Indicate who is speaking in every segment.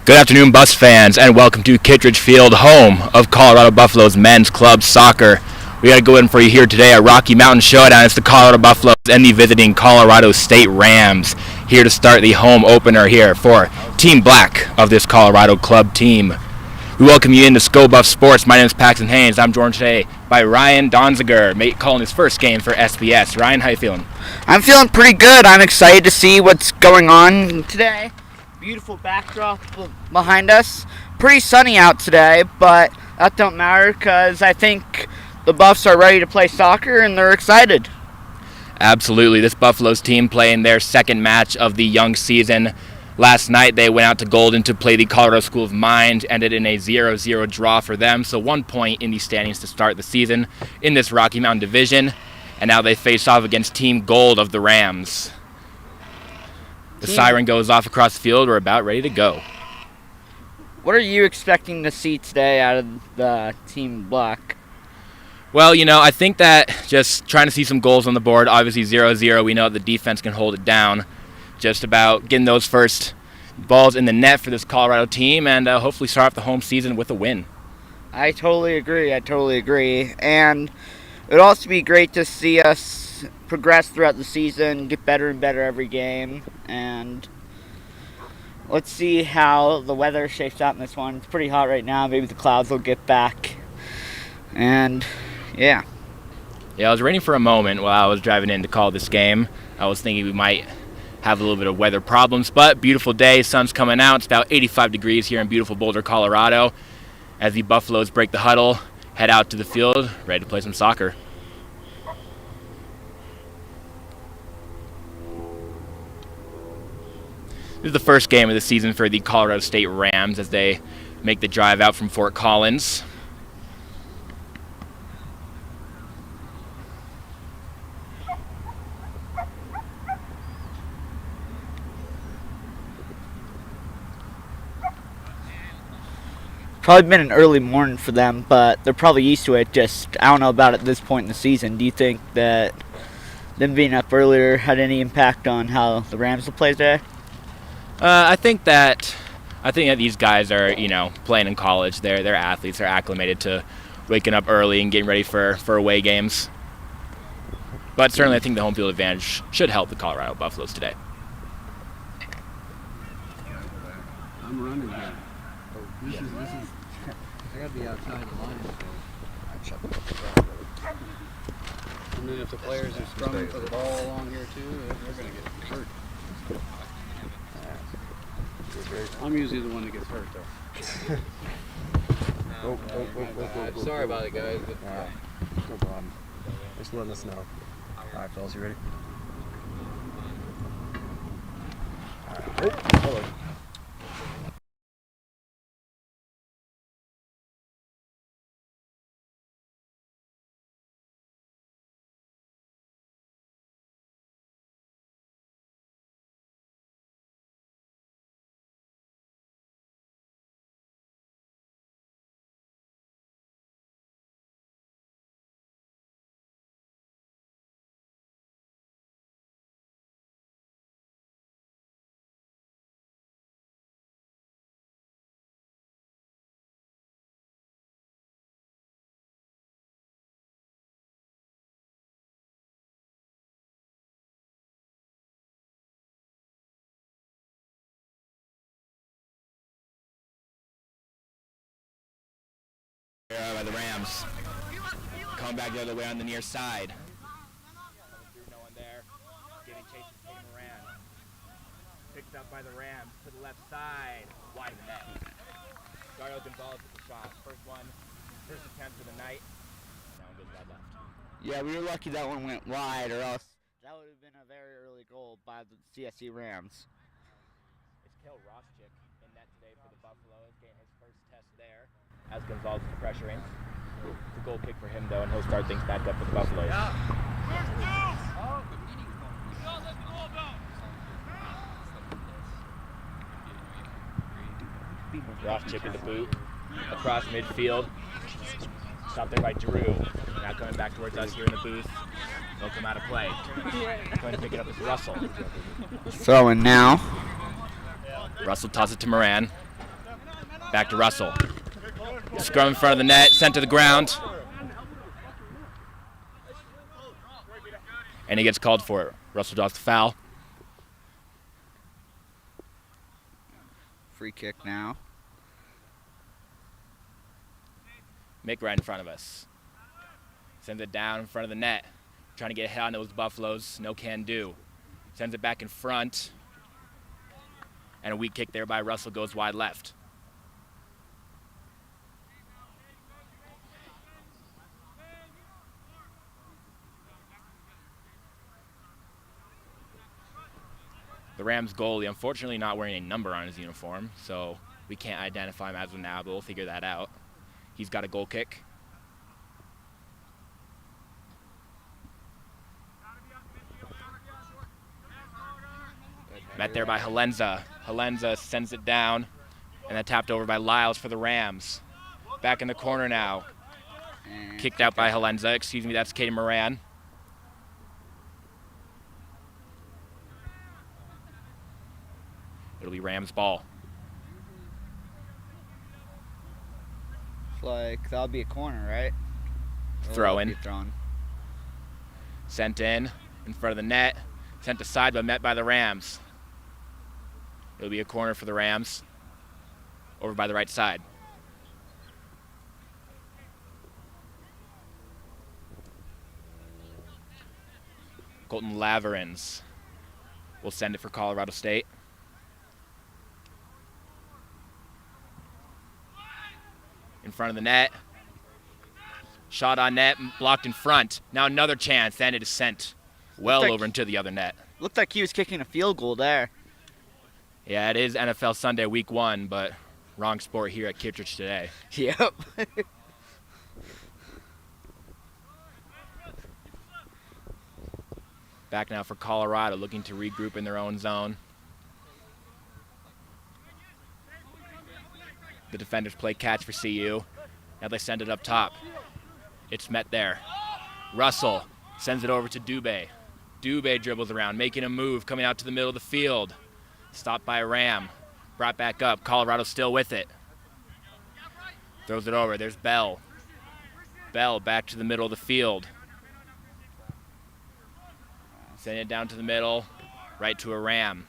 Speaker 1: Good afternoon, Buffs fans, and welcome to Kittredge Field, home of Colorado Buffaloes men's club soccer. We got a good one for you here today at Rocky Mountain Showdown. It's the Colorado Buffaloes and the visiting Colorado State Rams here to start the home opener here for Team Black of this Colorado club team. We welcome you into Sko Buff Sports. My name is Paxton Haynes. I'm joined today by Ryan Donziger, calling his first game for SBS. Ryan, how you feeling?
Speaker 2: I'm feeling pretty good. I'm excited to see what's going on today. Beautiful backdrop behind us. Pretty sunny out today, but that don't matter because I think the Buffs are ready to play soccer and they're excited.
Speaker 1: Absolutely. This Buffaloes team playing their second match of the young season. Last night they went out to Golden to play the Colorado School of Mines, ended in a 0-0 draw for them, so 1 point in the standings to start the season in this Rocky Mountain division, and now they face off against Team Gold of the Rams. The siren goes off across the field. We're about ready to go.
Speaker 2: What are you expecting to see today out of the Team Black?
Speaker 1: Well, I think that just trying to see some goals on the board. Obviously 0-0, we know the defense can hold it down. Just about getting those first balls in the net for this Colorado team and hopefully start off the home season with a win.
Speaker 2: I totally agree. And it would also be great to see us progress throughout the season, get better and better every game, and let's see how the weather shapes out in this one. It's pretty hot right now. Maybe the clouds will get back. And yeah,
Speaker 1: I was waiting for a moment while I was driving in to call this game. I was thinking we might have a little bit of weather problems, but beautiful day, sun's coming out. It's about 85 degrees here in beautiful Boulder, Colorado, as the Buffaloes break the huddle, head out to the field, ready to play some soccer. This is the first game of the season for the Colorado State Rams as they make the drive out from Fort Collins.
Speaker 2: Probably been an early morning for them, but they're probably used to it. Just, I don't know about at this point in the season. Do you think that them being up earlier had any impact on how the Rams will play today?
Speaker 1: I think that these guys are, playing in college. They're athletes. They're acclimated to waking up early and getting ready for away games. But certainly I think the home field advantage should help the Colorado Buffaloes today.
Speaker 3: I'm running here. This is I gotta be outside the line. And then if the players are scrumming for the ball along here too, they're gonna get hurt. I'm usually the one that gets hurt though. Sorry about it, guys. But,
Speaker 4: no problem. Just letting us know. All right, fellas, you ready? All right. Hello.
Speaker 1: By the Rams. Coming back the other way on the near side. Coming through, no one there. Giving chase to Moran. Picked up by the Rams to the left side. Wide of the net. Dario Gonzalez with the shot. First attempt for the night. Now one goes wide left.
Speaker 2: Yeah, we were lucky that one went wide, or else that would have been a very early goal by the CSC Rams.
Speaker 1: It's Kale Rosschick in net today for the Buffaloes, getting his first test there. As Gonzalez is pressuring. It's a goal kick for him, though, and he'll start things back up for the Buffaloes. Ross chip in the boot. Across midfield. Stopped there by Drew. Now coming back towards us here in the booth. They'll come out of play. Going to pick it up is Russell.
Speaker 2: Throwing now.
Speaker 1: Russell tosses it to Moran. Back to Russell. Scrum in front of the net, sent to the ground. And he gets called for it. Russell draws the foul.
Speaker 2: Free kick now.
Speaker 1: Mick right in front of us. Sends it down in front of the net. Trying to get a hit on those Buffaloes. No can do. Sends it back in front. And a weak kick there by Russell goes wide left. The Rams goalie, unfortunately not wearing a number on his uniform, so we can't identify him as of now, but we'll figure that out. He's got a goal kick. Met there by Halenza. Halenza sends it down, and then tapped over by Lyles for the Rams. Back in the corner now.
Speaker 2: And
Speaker 1: Kicked out by Halenza. Excuse me, that's Katie Moran. It'll be Rams ball.
Speaker 2: It's like that'll be a corner, right? Or
Speaker 1: Throw
Speaker 2: will it
Speaker 1: in.
Speaker 2: be thrown?
Speaker 1: Sent in front of the net. Sent aside but met by the Rams. It'll be a corner for the Rams. Over by the right side. Colton Laverins will send it for Colorado State. In front of the net. Shot on net, blocked in front. Now another chance, and it is sent well
Speaker 2: like-
Speaker 1: over into the other net.
Speaker 2: Looked like he was kicking a field goal there.
Speaker 1: Yeah, it is NFL Sunday week 1, but wrong sport here at Kittredge today.
Speaker 2: Yep.
Speaker 1: Back now for Colorado, looking to regroup in their own zone. The defenders play catch for CU. Now they send it up top. It's met there. Russell sends it over to Dubé. Dubé dribbles around, making a move, coming out to the middle of the field. Stopped by Ram. Brought back up. Colorado still with it. Throws it over. There's Bell. Bell back to the middle of the field. Sending it down to the middle, right to a Ram.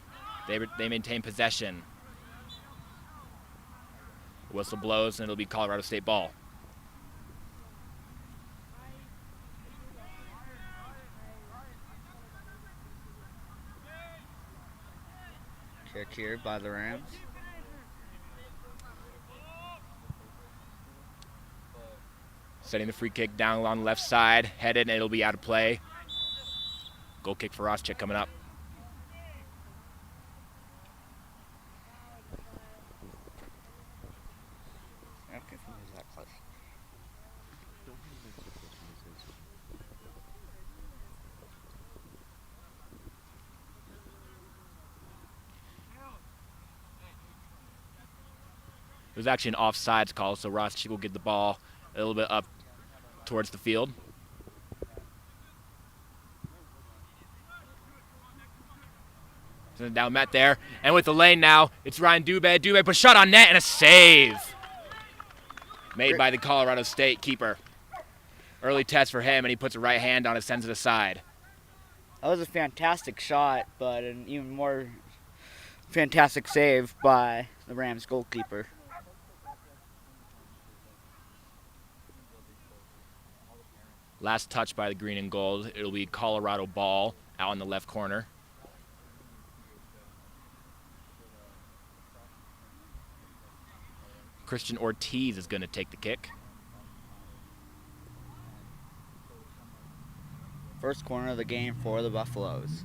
Speaker 1: They maintain possession. Whistle blows, and it'll be Colorado State ball.
Speaker 2: Kick here by the Rams.
Speaker 1: Setting the free kick down along the left side, headed, and it'll be out of play. Goal kick for Roschek coming up.
Speaker 2: Okay, from that close.
Speaker 1: It was actually an offsides call, so Roschek will get the ball a little bit up towards the field. Send it down, Matt there. And with the lane now, it's Ryan Dubé. Dubé put a shot on net and a save. Made by the Colorado State keeper. Early test for him, and he puts a right hand on it, sends it aside.
Speaker 2: That was a fantastic shot, but an even more fantastic save by the Rams goalkeeper.
Speaker 1: Last touch by the green and gold. It'll be Colorado ball out in the left corner. Christian Ortiz is going to take the kick.
Speaker 2: First corner of the game for the Buffaloes.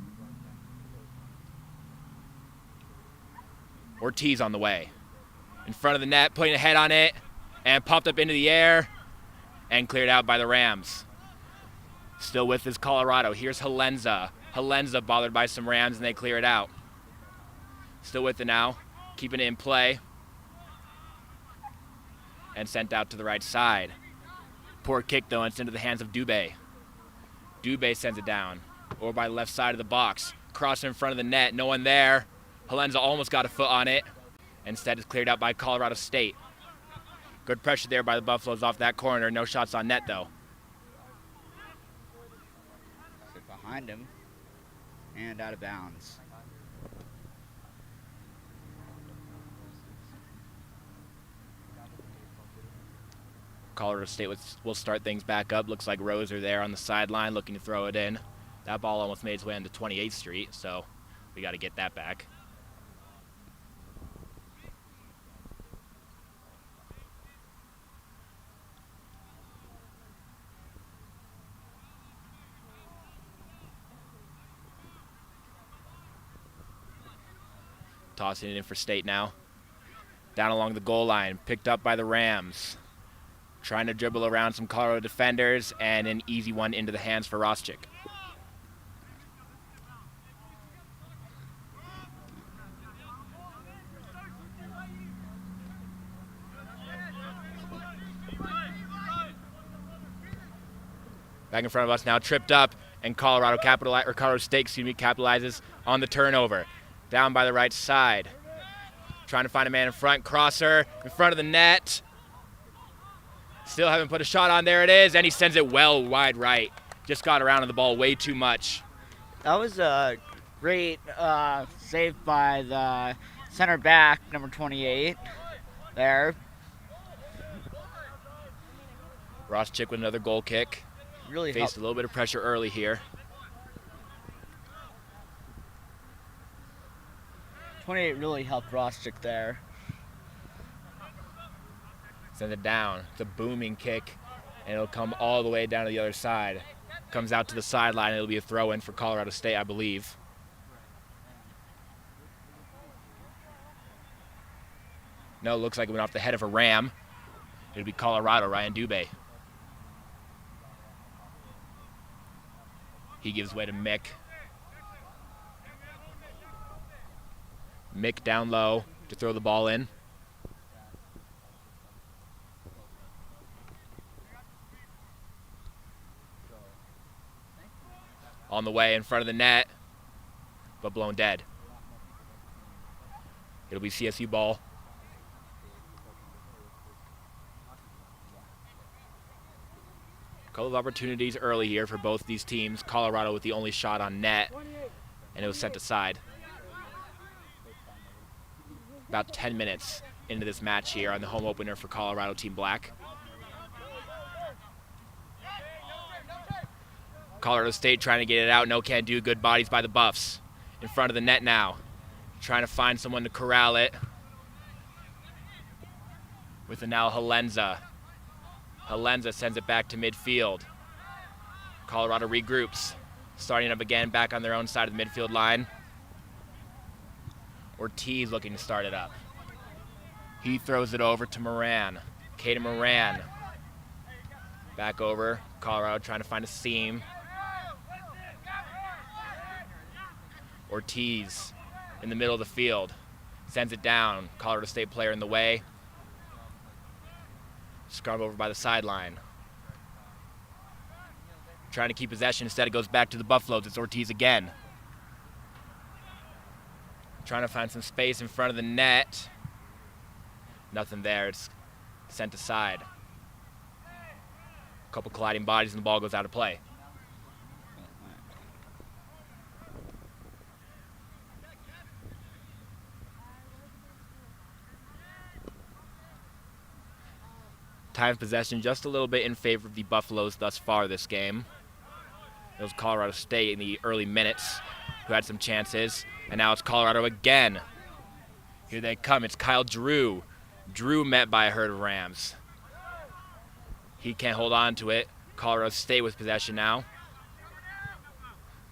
Speaker 1: Ortiz on the way. In front of the net, putting a head on it, and popped up into the air, and cleared out by the Rams. Still with is Colorado. Here's Halenza. Halenza bothered by some Rams, and they clear it out. Still with it now, keeping it in play. And sent out to the right side. Poor kick, though, and it's into the hands of Dubé. Dubé sends it down. Over by the left side of the box. Cross in front of the net. No one there. Halenza almost got a foot on it. Instead, it's cleared out by Colorado State. Good pressure there by the Buffaloes off that corner. No shots on net, though.
Speaker 2: Sit behind him and out of bounds.
Speaker 1: Colorado State will start things back up. Looks like Roser there on the sideline looking to throw it in. That ball almost made its way into 28th Street, so we got to get that back. Tossing it in for State now. Down along the goal line, picked up by the Rams. Trying to dribble around some Colorado defenders, and an easy one into the hands for Roschik. Back in front of us now, tripped up, and Colorado State capitalizes on the turnover. Down by the right side. Trying to find a man in front. Crosser in front of the net. Still haven't put a shot on. There it is, and he sends it well wide right. Just got around on the ball way too much.
Speaker 2: That was a great save by the center back, number 28, there.
Speaker 1: Roschik with another goal kick.
Speaker 2: Really
Speaker 1: Faced a little bit of pressure early here.
Speaker 2: 28 really helped Roschik there.
Speaker 1: Send it down. It's a booming kick, and it'll come all the way down to the other side. Comes out to the sideline. It'll be a throw-in for Colorado State, I believe. No, it looks like it went off the head of a Ram. It'll be Colorado, Ryan Dubé. He gives way to Mick. Mick down low to throw the ball in. On the way in front of the net, but blown dead. It'll be CSU ball. A couple of opportunities early here for both these teams. Colorado with the only shot on net, and it was sent aside. About 10 minutes into this match here on the home opener for Colorado Team Black. Colorado State trying to get it out. No can do. Good bodies by the Buffs. In front of the net now. Trying to find someone to corral it. With the now Halenza. Halenza sends it back to midfield. Colorado regroups. Starting up again back on their own side of the midfield line. Ortiz looking to start it up. He throws it over to Moran. Caden Moran. Back over. Colorado trying to find a seam. Ortiz in the middle of the field. Sends it down. Colorado State player in the way. Scrum over by the sideline. Trying to keep possession. Instead, it goes back to the Buffaloes. It's Ortiz again. Trying to find some space in front of the net. Nothing there. It's sent aside. A couple colliding bodies and the ball goes out of play. Time of possession just a little bit in favor of the Buffaloes thus far this game. It was Colorado State in the early minutes who had some chances. And now it's Colorado again. Here they come. It's Kyle Drew. Drew met by a herd of Rams. He can't hold on to it. Colorado State with possession now.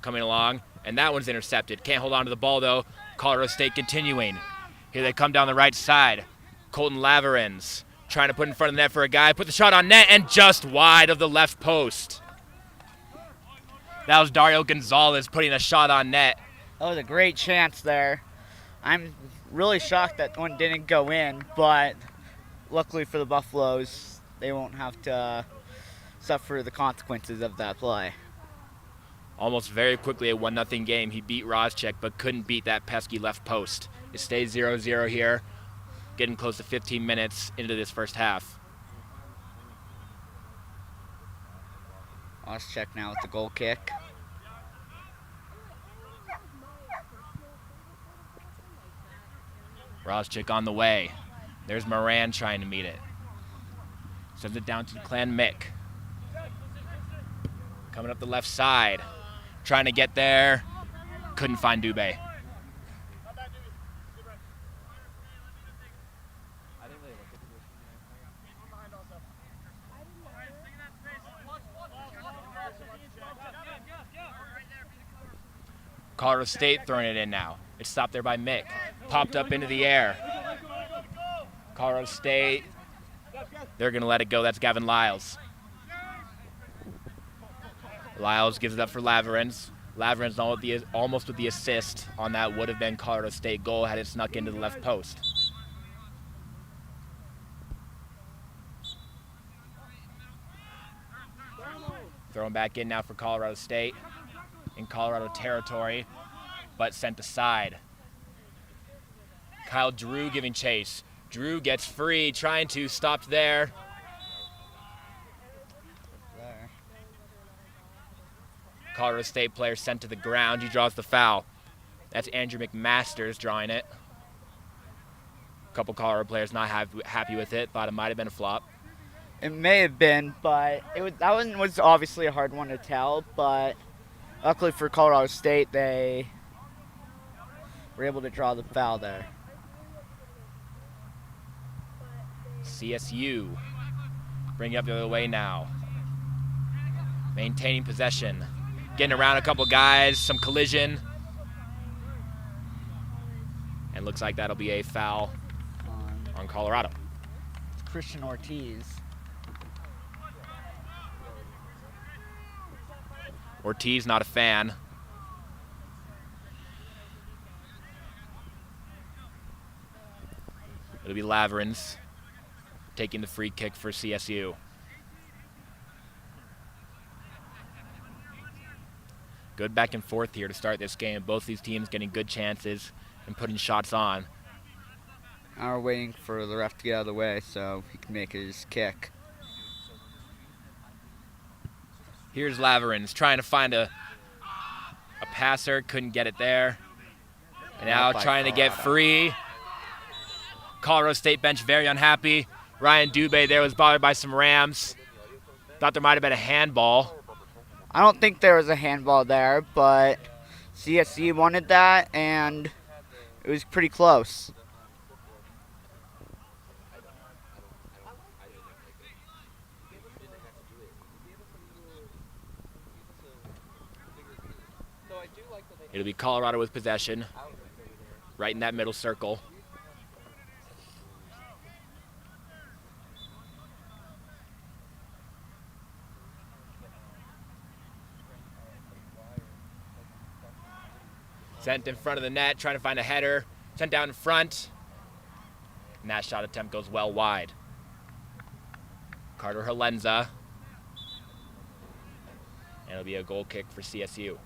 Speaker 1: Coming along. And that one's intercepted. Can't hold on to the ball, though. Colorado State continuing. Here they come down the right side. Colton Laverens trying to put in front of the net for a guy. Put the shot on net and just wide of the left post. That was Dario Gonzalez putting a shot on net.
Speaker 2: That was a great chance there. I'm really shocked that one didn't go in, but luckily for the Buffaloes, they won't have to suffer the consequences of that play.
Speaker 1: Almost very quickly a 1-0 game. He beat Roschik, but couldn't beat that pesky left post. It stays 0-0 here, getting close to 15 minutes into this first half.
Speaker 2: Ross check now with the goal kick.
Speaker 1: Roszczyk on the way. There's Moran trying to meet it. Sends it down to Clan Mick. Coming up the left side. Trying to get there. Couldn't find Dubé. Colorado State throwing it in now. It's stopped there by Mick. Popped up into the air. Colorado State, they're going to let it go. That's Gavin Lyles. Lyles gives it up for Laverens. Laverens almost with the assist on that would have been Colorado State goal had it snuck into the left post. Throwing back in now for Colorado State in Colorado territory, but sent aside. Kyle Drew giving chase. Drew gets free, trying to stop there. Colorado State player sent to the ground. He draws the foul. That's Andrew McMasters drawing it. A couple Colorado players not happy with it. Thought it might have been a flop.
Speaker 2: It may have been, but that one was obviously a hard one to tell. But luckily for Colorado State, they were able to draw the foul there.
Speaker 1: CSU bring it up the other way now. Maintaining possession. Getting around a couple guys, some collision. And looks like that'll be a foul on Colorado.
Speaker 2: Christian Ortiz.
Speaker 1: Ortiz not a fan. It'll be Laverens taking the free kick for CSU. Good back and forth here to start this game. Both these teams getting good chances and putting shots on.
Speaker 2: Now we're waiting for the ref to get out of the way so he can make his kick.
Speaker 1: Here's Laverens trying to find a passer, couldn't get it there. And now trying to get free. Colorado State bench very unhappy. Ryan Dubé there was bothered by some Rams. Thought there might have been a handball.
Speaker 2: I don't think there was a handball there, but CSU wanted that, and it was pretty close.
Speaker 1: It'll be Colorado with possession, right in that middle circle. Sent in front of the net, trying to find a header. Sent down in front. And that shot attempt goes well wide. Carter Halenza. And it'll be a goal kick for CSU.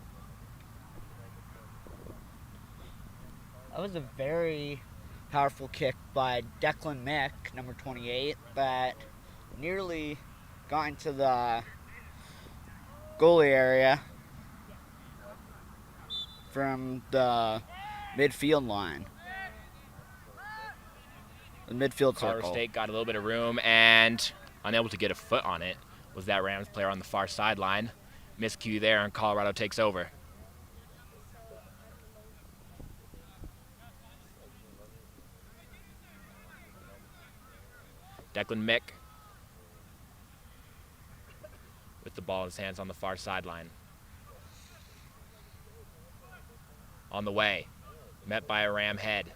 Speaker 2: That was a very powerful kick by Declan Mick, number 28, that nearly got into the goalie area from the midfield line. The midfield
Speaker 1: Colorado
Speaker 2: circle.
Speaker 1: State got a little bit of room and unable to get a foot on it was that Rams player on the far sideline. Miscue there and Colorado takes over. Declan Mick with the ball in his hands on the far sideline. On the way, met by a Ram head.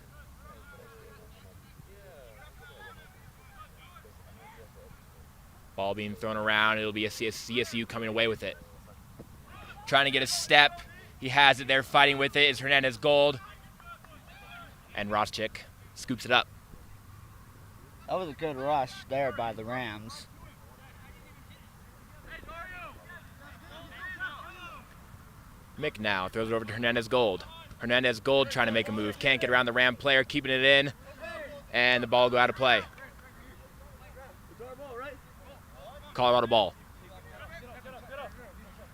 Speaker 1: Ball being thrown around, it'll be a CSU coming away with it. Trying to get a step, he has it there, fighting with it is Hernandez Gold. And Roszczyk scoops it up.
Speaker 2: That was a good rush there by the Rams.
Speaker 1: Mick now throws it over to Hernandez Gold. Hernandez Gold trying to make a move. Can't get around the Ram player, keeping it in. And the ball will go out of play. Colorado ball.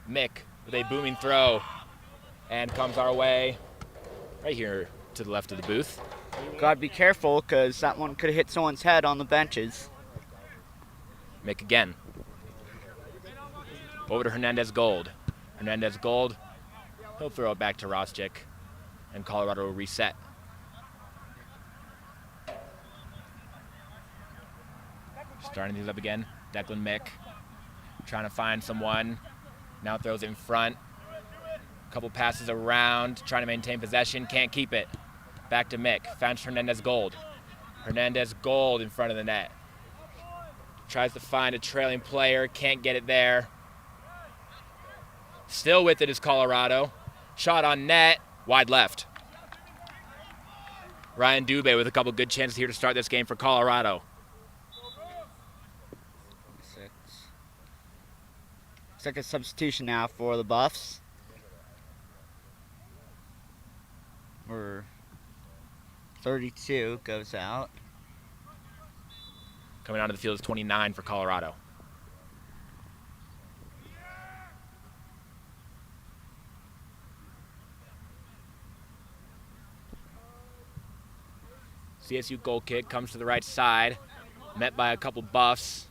Speaker 1: Mick with a booming throw and comes our way right here to the left of the booth.
Speaker 2: Gotta be careful because that one could have hit someone's head on the benches.
Speaker 1: Mick again. Over to Hernandez Gold. Hernandez Gold, he'll throw it back to Rostick, and Colorado will reset. Starting these up again. Declan Mick trying to find someone. Now throws it in front. Couple passes around, trying to maintain possession. Can't keep it. Back to Mick. Finds Hernandez Gold. Hernandez Gold in front of the net. Tries to find a trailing player. Can't get it there. Still with it is Colorado. Shot on net. Wide left. Ryan Dubé with a couple good chances here to start this game for Colorado.
Speaker 2: Looks like a substitution now for the Buffs. Or 32 goes out.
Speaker 1: Coming onto the field is 29 for Colorado. CSU goal kick comes to the right side, met by a couple Buffs.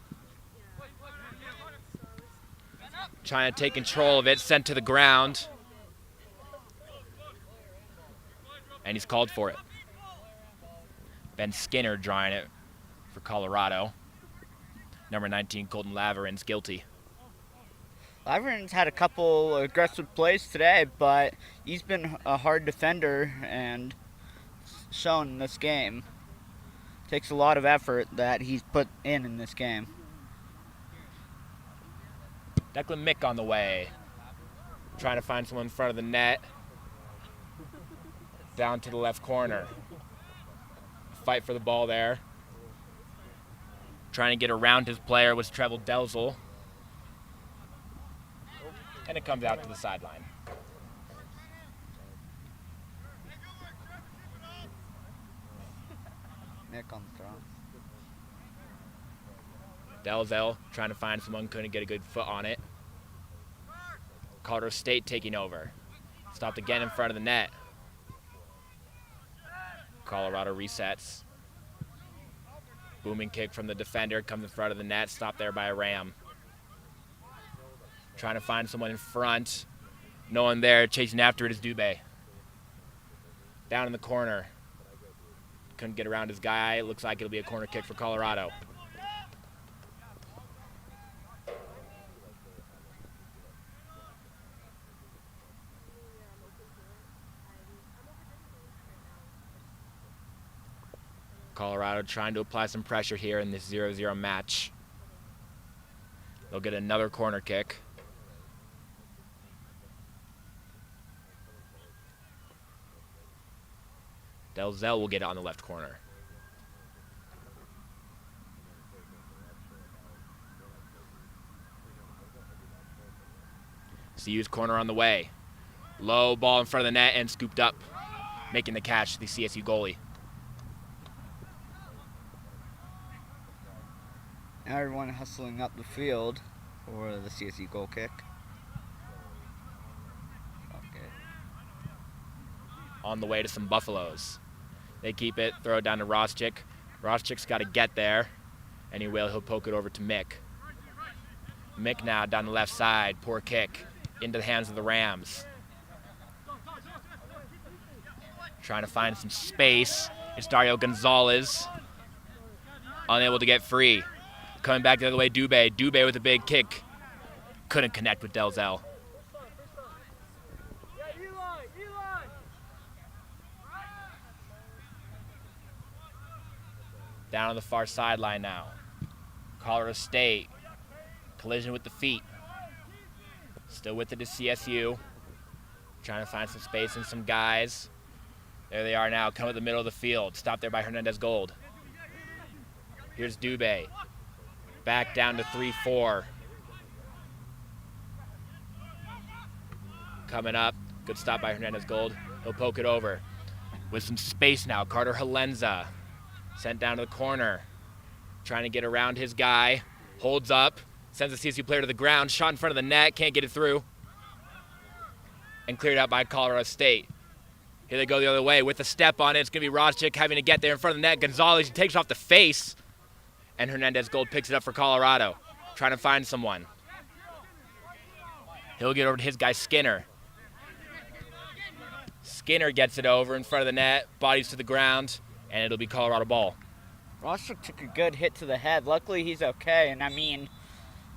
Speaker 1: Trying to take control of it, sent to the ground. And he's called for it. Ben Skinner drawing it for Colorado. Number 19, Colton Laverin's guilty.
Speaker 2: Laverin's had a couple aggressive plays today, but he's been a hard defender and shown in this game. Takes a lot of effort that he's put in this game.
Speaker 1: Declan Mick on the way. Trying to find someone in front of the net. Down to the left corner. Fight for the ball there. Trying to get around his player was Trevel Delzel. And it comes out to the sideline.
Speaker 2: Nick on the throw.
Speaker 1: Delzel trying to find someone, couldn't get a good foot on it. Colorado State taking over. Stopped again in front of the net. Colorado resets. Booming kick from the defender, comes in front of the net, stopped there by a Ram. Trying to find someone in front. No one there, chasing after it is Dubé. Down in the corner. Couldn't get around his guy. Looks like it'll be a corner kick for Colorado. Colorado trying to apply some pressure here in this 0-0 match. They'll get another corner kick. Delzel will get it on the left corner. CU's corner on the way. Low ball in front of the net and scooped up. Making the catch, the CSU goalie.
Speaker 2: Now everyone hustling up the field for the CSU goal kick. Okay.
Speaker 1: On the way to some Buffaloes. They keep it, throw it down to Rostick. Rostick's got to get there, and he'll poke it over to Mick. Mick now down the left side, poor kick, into the hands of the Rams. Trying to find some space. It's Dario Gonzalez. Unable to get free. Coming back the other way, Dubé. Dubé with a big kick. Couldn't connect with Delzel. Down on the far sideline now. Colorado State. Collision with the feet. Still with it to CSU. Trying to find some space and some guys. There they are now, coming to the middle of the field. Stopped there by Hernandez Gold. Here's Dubé. Back down to 3-4. Coming up. Good stop by Hernandez Gold. He'll poke it over. With some space now, Carter Halenza. Sent down to the corner. Trying to get around his guy. Holds up. Sends the CSU player to the ground. Shot in front of the net. Can't get it through. and cleared out by Colorado State. Here they go the other way with a step on it. It's going to be Roschick having to get there in front of the net. Gonzalez, he takes off the face, and Hernandez Gold picks it up for Colorado, trying to find someone. He'll get over to his guy, Skinner. Skinner gets it over in front of the net, bodies to the ground, and it'll be Colorado ball.
Speaker 2: Roschick took a good hit to the head. Luckily, he's okay. And I mean,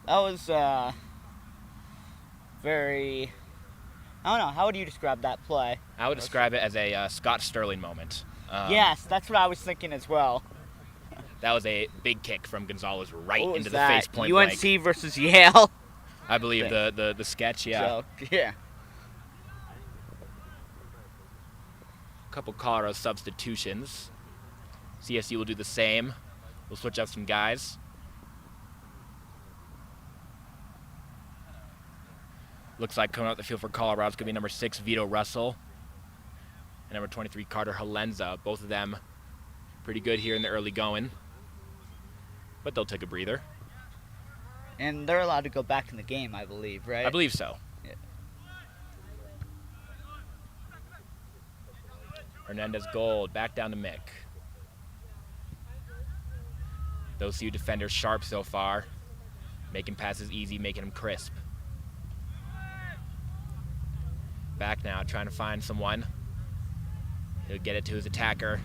Speaker 2: that was very. I don't know. How would you describe that play?
Speaker 1: I would describe it as a Scott Sterling moment.
Speaker 2: Yes, that's what I was thinking as well.
Speaker 1: That was a big kick from Gonzalez right
Speaker 2: What was
Speaker 1: into the
Speaker 2: that?
Speaker 1: face point
Speaker 2: UNC
Speaker 1: blank.
Speaker 2: versus Yale.
Speaker 1: I believe the sketch, yeah.
Speaker 2: So, yeah.
Speaker 1: A couple Colorado substitutions. CSU will do the same. We'll switch up some guys. Looks like coming out the field for Colorado is going to be number 6, Vito Russell, and number 23, Carter Halenza. Both of them pretty good here in the early going, but they'll take a breather.
Speaker 2: And they're allowed to go back in the game, I believe, right?
Speaker 1: I believe so.
Speaker 2: Yeah.
Speaker 1: Hernandez Gold back down to Mick. Those two defenders sharp so far, making passes easy, making them crisp. Back now, trying to find someone. He'll get it to his attacker.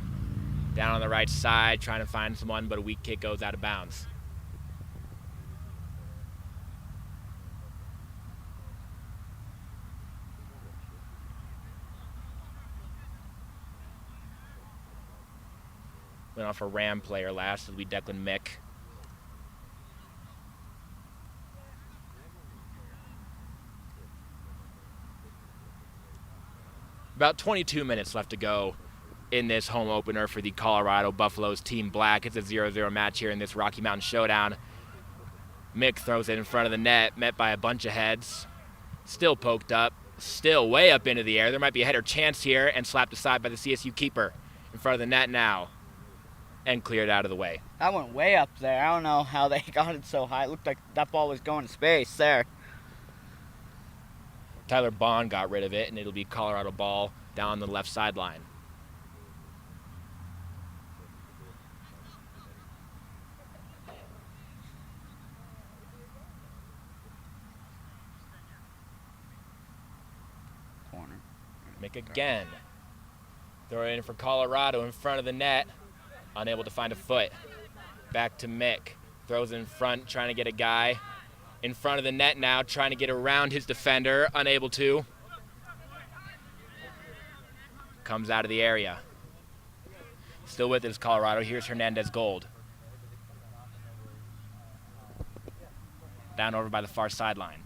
Speaker 1: Down on the right side, trying to find someone, but a weak kick goes out of bounds. Went off a Ram player last. It'll be Declan Mick. About 22 minutes left to go in this home opener for the Colorado Buffaloes Team Black. It's a 0-0 match here in this Rocky Mountain Showdown. Mick throws it in front of the net, met by a bunch of heads. Still poked up, still way up into the air. There might be a header chance here, and slapped aside by the CSU keeper in front of the net now, and cleared out of the way.
Speaker 2: That went way up there. I don't know how they got it so high. It looked like that ball was going to space there.
Speaker 1: Tyler Bond got rid of it, and it'll be Colorado ball down the left sideline.
Speaker 2: Corner.
Speaker 1: Mick again. Throw it in for Colorado in front of the net. Unable to find a foot. Back to Mick. Throws it in front, trying to get a guy in front of the net now, trying to get around his defender. Unable to. Comes out of the area. Still with us, Colorado. Here's Hernandez Gold. Down over by the far sideline.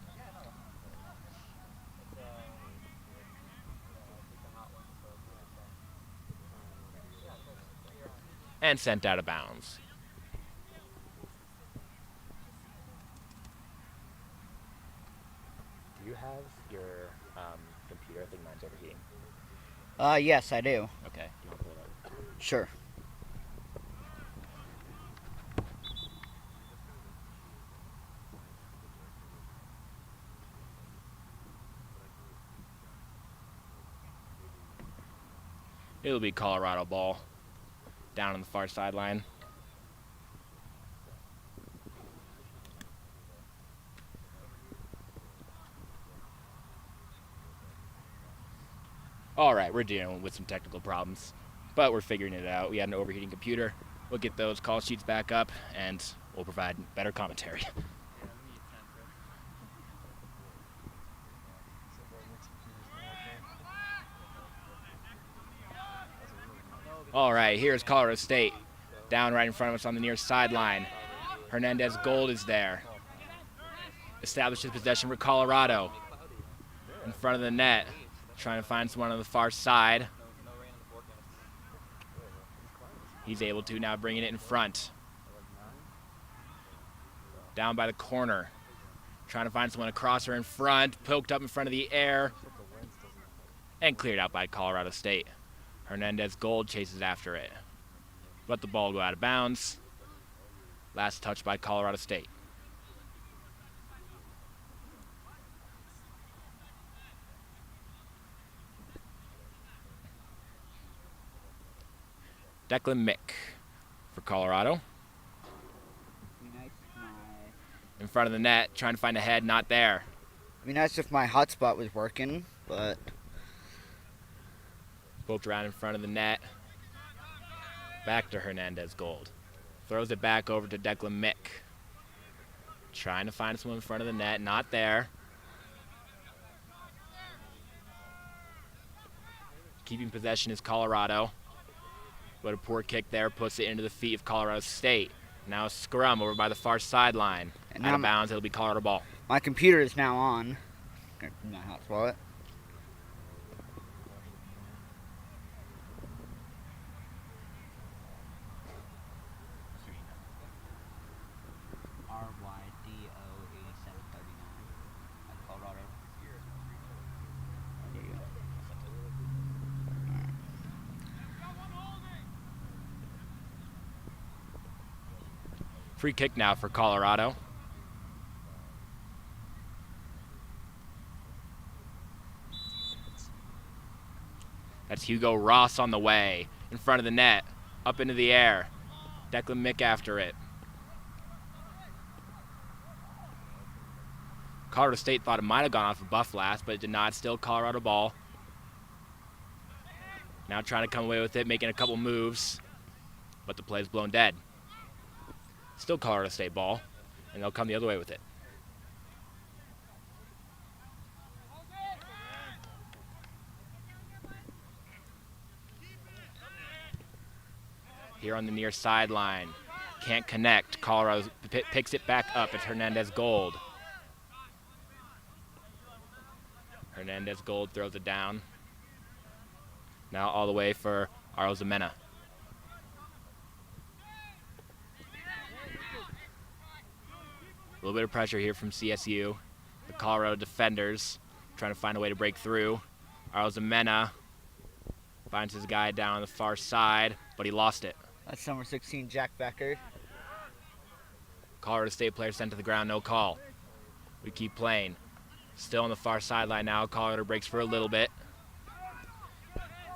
Speaker 1: And sent out of bounds. Do you have your computer? I think mine's overheating.
Speaker 2: Yes, I do.
Speaker 1: Okay. You want to pull it up?
Speaker 2: Sure.
Speaker 1: It'll be Colorado ball down on the far sideline. All right, we're dealing with some technical problems, but we're figuring it out. We had an overheating computer. We'll get those call sheets back up, and we'll provide better commentary. All right, here's Colorado State. Down right in front of us on the near sideline. Hernandez Gold is there. Establishes possession for Colorado. In front of the net. Trying to find someone on the far side. He's able to now, bringing it in front. Down by the corner. Trying to find someone across or in front. Poked up in front of the air. And cleared out by Colorado State. Hernandez Gold chases after it. Let the ball go out of bounds. Last touch by Colorado State. Declan Mick for Colorado.
Speaker 2: Be nice if my
Speaker 1: In front of the net, trying to find a head, not there.
Speaker 2: Be nice if my hotspot was working, but
Speaker 1: Poked around in front of the net. Back to Hernandez Gold. Throws it back over to Declan Mick. Trying to find someone in front of the net, not there. Keeping possession is Colorado. But a poor kick there puts it into the feet of Colorado State. Now a scrum over by the far sideline.
Speaker 2: And
Speaker 1: Out
Speaker 2: now
Speaker 1: of bounds, it'll be Colorado ball.
Speaker 2: my computer is now on. My hotspot. RYDO8739. Colorado. There you go.
Speaker 1: Free kick now for Colorado. That's Hugo Ross on the way. In front of the net. Up into the air. Declan Mick after it. Colorado State thought it might have gone off a buff last, but it did not. Still Colorado ball. Now trying to come away with it, making a couple moves. But the play's blown dead. Still Colorado State ball. And they'll come the other way with it. Here on the near sideline. Can't connect. Colorado picks it back up. It's Hernandez Gold. Hernandez Gold throws it down. Now all the way for Arozamena. A little bit of pressure here from CSU. The Colorado defenders trying to find a way to break through. Arozamena finds his guy down on the far side, but he lost it.
Speaker 2: That's number 16, Jack Becker.
Speaker 1: Colorado State player sent to the ground, no call. We keep playing. Still on the far sideline now. Colorado breaks for a little bit.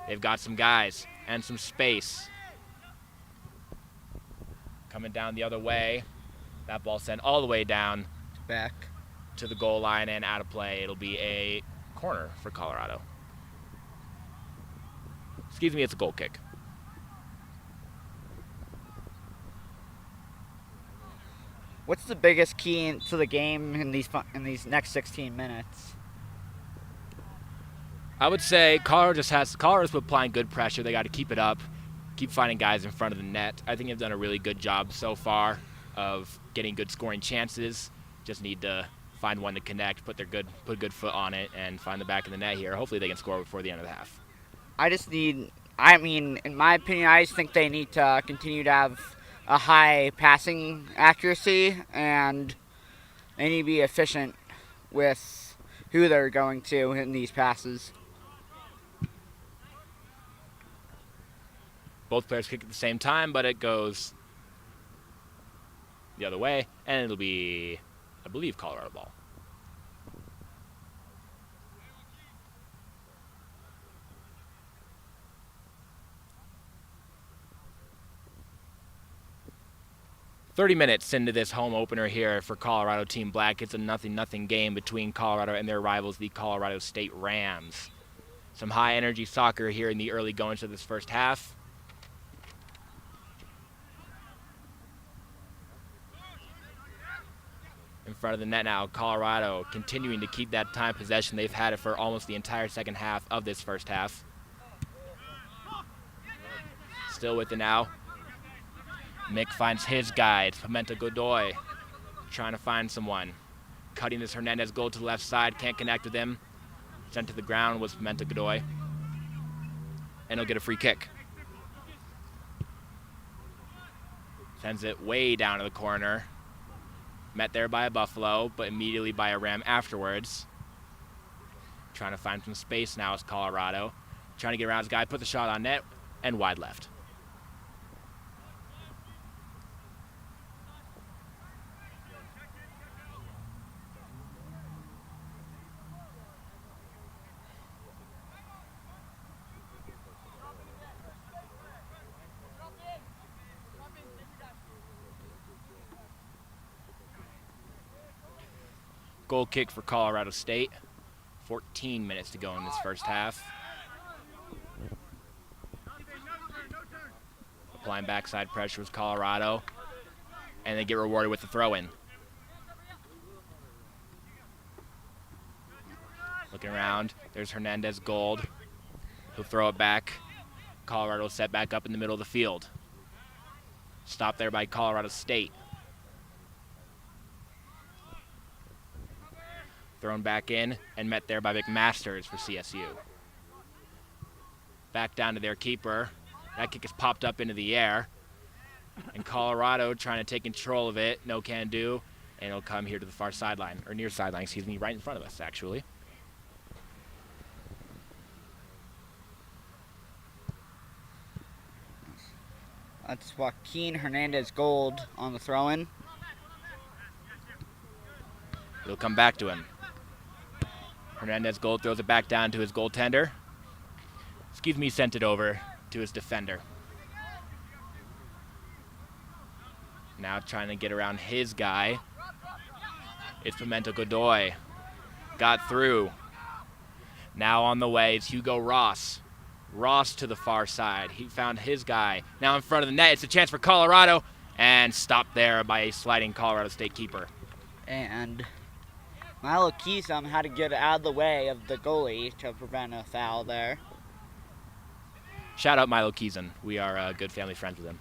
Speaker 1: They've got some guys and some space. Coming down the other way. That ball sent all the way down
Speaker 2: Back.
Speaker 1: to the goal line and out of play. It'll be a corner for Colorado. Excuse me, it's a goal kick.
Speaker 2: What's the biggest key to the game in these next 16 minutes?
Speaker 1: I would say Colorado's applying good pressure. They got to keep it up, keep finding guys in front of the net. I think they've done a really good job so far of getting good scoring chances. Just need to find one to connect, put a good foot on it, and find the back of the net here. Hopefully they can score before the end of the half.
Speaker 2: In my opinion, I just think they need to continue to have a high passing accuracy, and they need to be efficient with who they're going to in these passes.
Speaker 1: Both players kick at the same time, but it goes the other way, and it'll be, I believe, Colorado ball. "30 minutes into this home opener here for Colorado Team Black. It's a 0-0 game between Colorado and their rivals, the Colorado State Rams. Some high-energy soccer here in the early goings of this first half. In front of the net now, Colorado continuing to keep that time possession. They've had it for almost the entire second half of this first half. Still with it now. Mick finds his guy. It's Pimenta Godoy trying to find someone. Cutting this Hernandez Gold to the left side. Can't connect with him. Sent to the ground was Pimenta Godoy. And he'll get a free kick. Sends it way down to the corner. Met there by a Buffalo, but immediately by a Ram afterwards. Trying to find some space now is Colorado. Trying to get around his guy, put the shot on net, and wide left. Goal kick for Colorado State. 14 minutes to go in this first half. Applying backside pressure with Colorado. And they get rewarded with the throw-in. Looking around, there's Hernandez Gold. He'll throw it back. Colorado set back up in the middle of the field. Stopped there by Colorado State. Thrown back in and met there by McMasters for CSU. Back down to their keeper. That kick is popped up into the air. And Colorado trying to take control of it. No can do. And it'll come here to the far sideline, or near sideline, excuse me, right in front of us, actually.
Speaker 2: That's Joaquin Hernandez Gold on the throw-in.
Speaker 1: It'll come back to him. Hernandez Gold throws it back down to his goaltender. Excuse me, sent it over to his defender. Now trying to get around his guy. It's Pimento Godoy. Got through. Now on the way is Hugo Ross. Ross to the far side. He found his guy. Now in front of the net. It's a chance for Colorado. And stopped there by a sliding Colorado State keeper.
Speaker 2: And Milo Keesum had to get out of the way of the goalie to prevent a foul there.
Speaker 1: Shout out Milo Keeson. We are good family friends with him.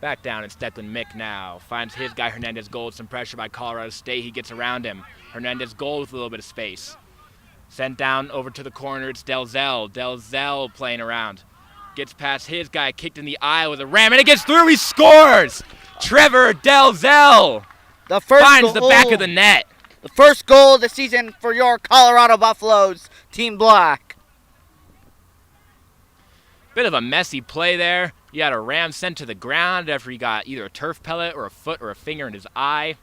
Speaker 1: Back down, it's Declan Mick now. Finds his guy, Hernandez Gold. Some pressure by Colorado State. He gets around him. Hernandez Gold with a little bit of space. Sent down over to the corner. It's Delzell. Delzell playing around. Gets past his guy. Kicked in the eye with a ram. And it gets through. He scores! Trevor Delzell
Speaker 2: The first
Speaker 1: finds the
Speaker 2: goal-
Speaker 1: back of the net.
Speaker 2: The first goal of the season for your Colorado Buffaloes, Team Black.
Speaker 1: Bit of a messy play there. You had a ram sent to the ground after he got either a turf pellet or a foot or a finger in his eye.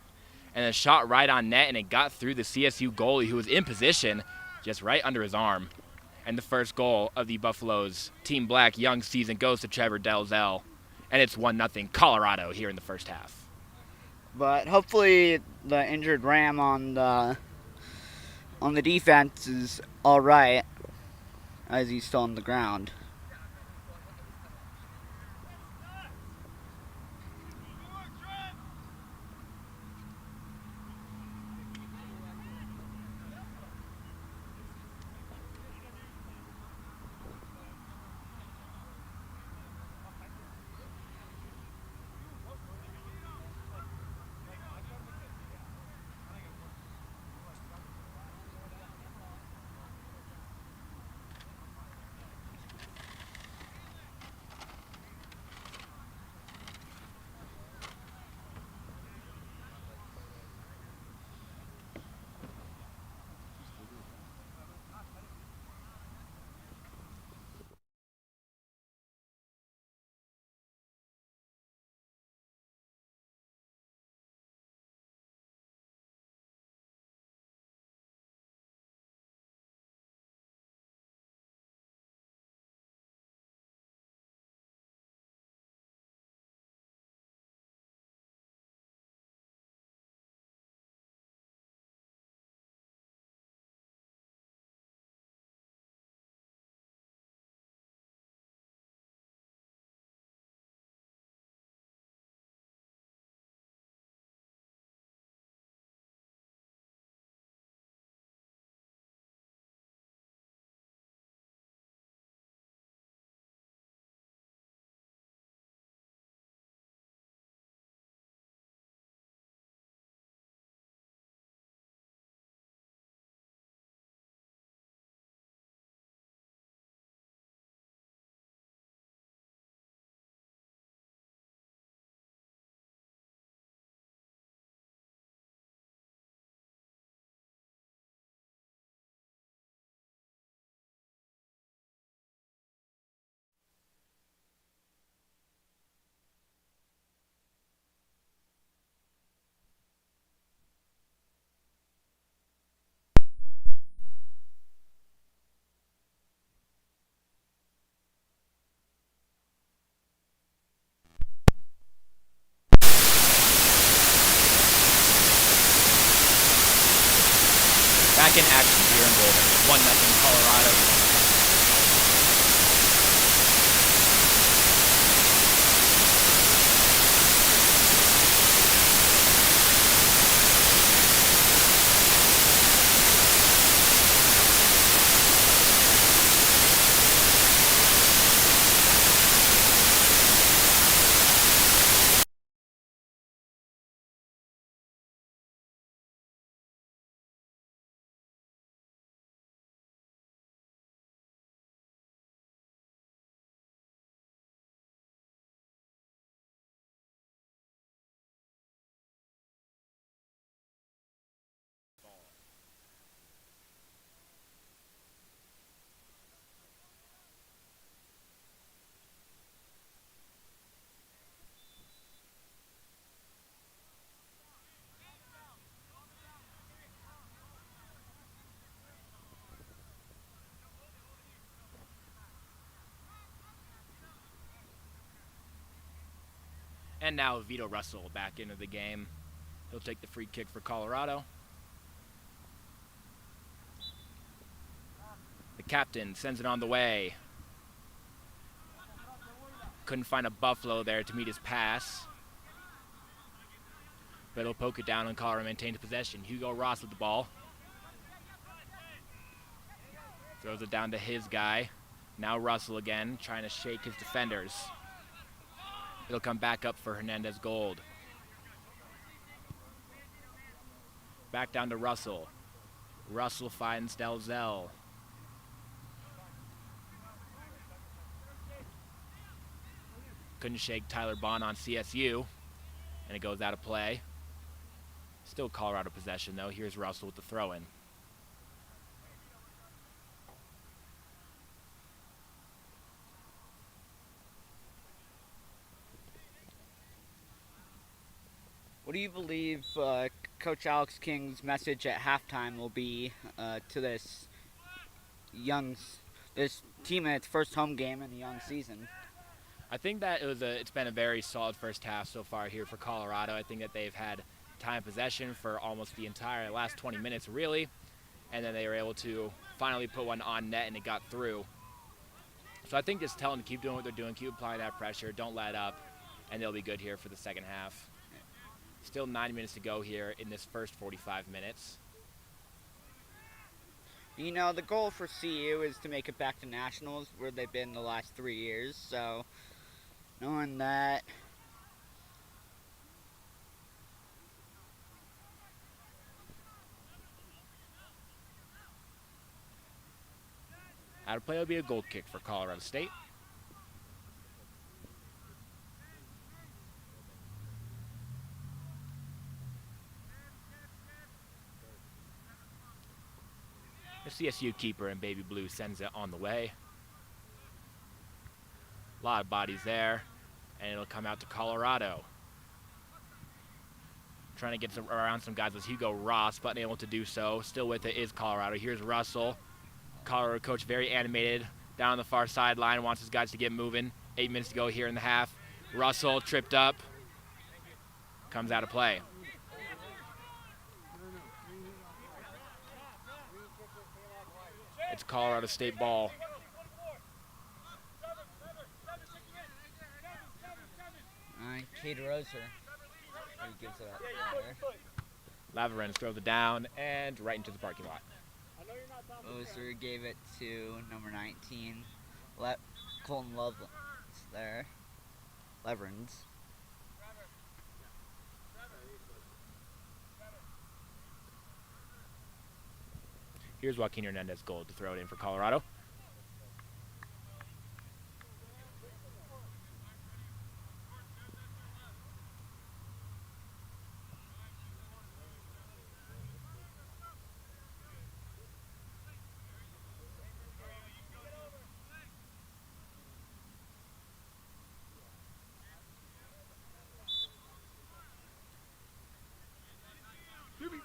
Speaker 1: And then shot right on net, and it got through the CSU goalie who was in position just right under his arm. And the first goal of the Buffaloes Team Black young season goes to Trevor Delzell. And it's 1-0 Colorado here in the first half.
Speaker 2: But hopefully the injured ram on the defense is all right, as he's still on the ground.
Speaker 1: second action here in Boulder. 1-0 Colorado. And now Vito Russell back into the game. He'll take the free kick for Colorado. The captain sends it on the way. Couldn't find a Buffalo there to meet his pass. But he'll poke it down and Colorado maintains possession. Hugo Ross with the ball. Throws it down to his guy. Now Russell again, trying to shake his defenders. It'll come back up for Hernandez Gold. Back down to Russell. Russell finds Delzell. Couldn't shake Tyler Bond on CSU, and it goes out of play. Still Colorado possession, though. Here's Russell with the throw-in.
Speaker 2: What do you believe Coach Alex King's message at halftime will be to this team in its first home game in the young season?
Speaker 1: I think that it's been a very solid first half so far here for Colorado. I think that they've had time possession for almost the entire last 20 minutes, really, and then they were able to finally put one on net, and it got through. So I think just tell them to keep doing what they're doing, keep applying that pressure, don't let up, and they'll be good here for the second half. Still 9 minutes to go here in this first 45 minutes.
Speaker 2: You know, the goal for CU is to make it back to Nationals, where they've been the last 3 years, so knowing that.
Speaker 1: Out of play will be a goal kick for Colorado State. The CSU keeper in baby blue sends it on the way. A lot of bodies there, and it'll come out to Colorado. Trying to get around some guys was Hugo Ross, but unable to do so. Still with it is Colorado. Here's Russell. Colorado coach very animated down on the far sideline, wants his guys to get moving. 8 minutes to go here in the half. Russell tripped up, comes out of play. It's Colorado State ball.
Speaker 2: Cade Roser. He gives it up there.
Speaker 1: Laverenz throws it down and right into the parking lot.
Speaker 2: Roser gave it to number 19, Colton Loveland there. Leverens.
Speaker 1: Here's Joaquin Hernandez Gold to throw it in for Colorado.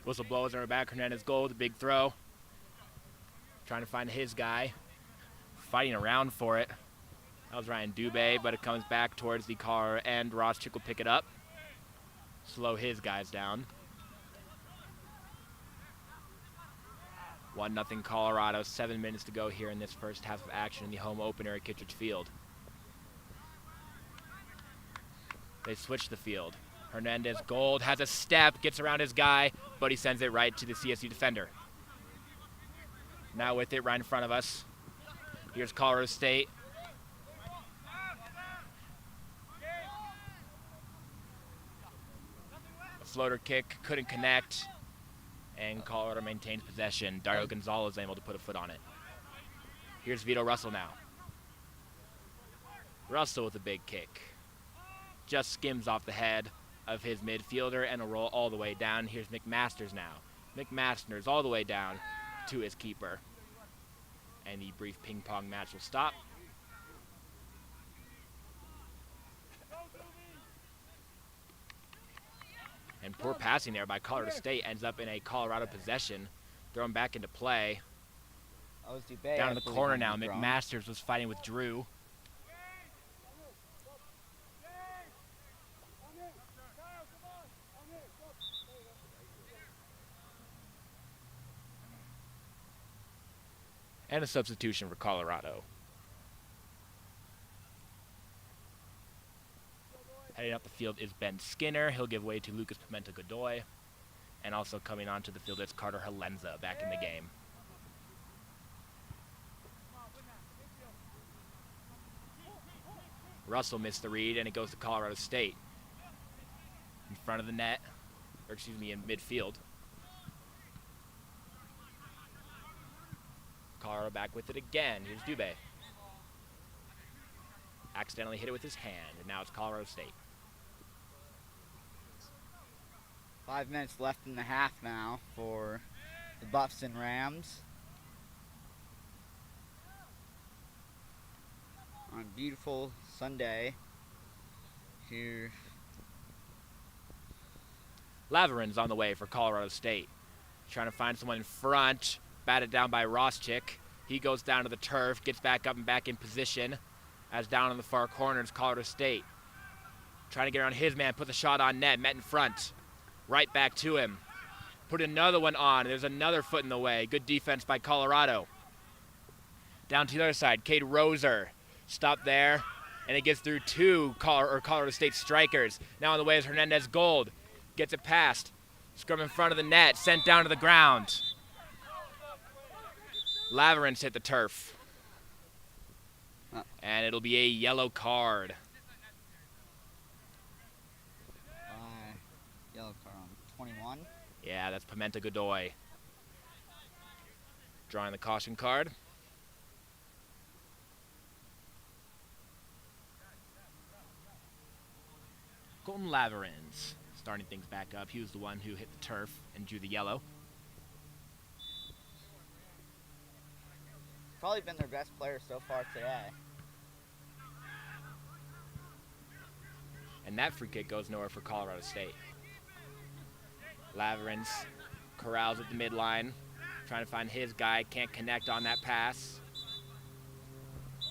Speaker 1: Whistle blows on her back. Hernandez Gold, big throw. Trying to find his guy. Fighting around for it. That was Ryan Dubé, but it comes back towards the car, and Ross Chick will pick it up. Slow his guys down. 1-0 Colorado. 7 minutes to go here in this first half of action in the home opener at Kittredge Field. They switch the field. Hernandez Gold has a step, gets around his guy, but he sends it right to the CSU defender. Now with it right in front of us. Here's Colorado State. A floater kick, couldn't connect, and Colorado maintains possession. Dario Gonzalez able to put a foot on it. Here's Vito Russell now. Russell with a big kick. Just skims off the head of his midfielder and a roll all the way down. Here's McMasters now. McMasters all the way down to his keeper. And the brief ping pong match will stop. And poor passing there by Colorado State ends up in a Colorado possession. Thrown back into play.
Speaker 2: That was Dubé,
Speaker 1: Down
Speaker 2: I
Speaker 1: in the
Speaker 2: believe,
Speaker 1: corner
Speaker 2: on
Speaker 1: now.
Speaker 2: the draw.
Speaker 1: McMasters was fighting with Drew. And a substitution for Colorado. Heading up the field is Ben Skinner. He'll give way to Lucas Pimenta-Godoy. And also coming onto the field is Carter Halenza back in the game. Russell missed the read, and it goes to Colorado State. In front of the net, or excuse me, in midfield. Colorado back with it again. Here's Dubé. Accidentally hit it with his hand, and now it's Colorado State.
Speaker 2: 5 minutes left in the half now for the Buffs and Rams. On a beautiful Sunday here.
Speaker 1: Laverin's on the way for Colorado State. Trying to find someone in front. Batted down by Roschik. He goes down to the turf, gets back up and back in position. As down in the far corner is Colorado State. Trying to get around his man, put the shot on net, met in front. Right back to him. Put another one on. There's another foot in the way. Good defense by Colorado. Down to the other side, Cade Roser. Stopped there, and it gets through two Colorado State strikers. Now on the way is Hernandez Gold. Gets it past. Scrum in front of the net, sent down to the ground. Laverin's hit the turf. And it'll be a yellow card.
Speaker 2: Yellow card on 21.
Speaker 1: Yeah, that's Pimenta-Godoy. Drawing the caution card. Colton Laverin's starting things back up. He was the one who hit the turf and drew the yellow.
Speaker 2: Probably been their best player so far today.
Speaker 1: And that free kick goes nowhere for Colorado State. Laverin's corrals at the midline, trying to find his guy, can't connect on that pass.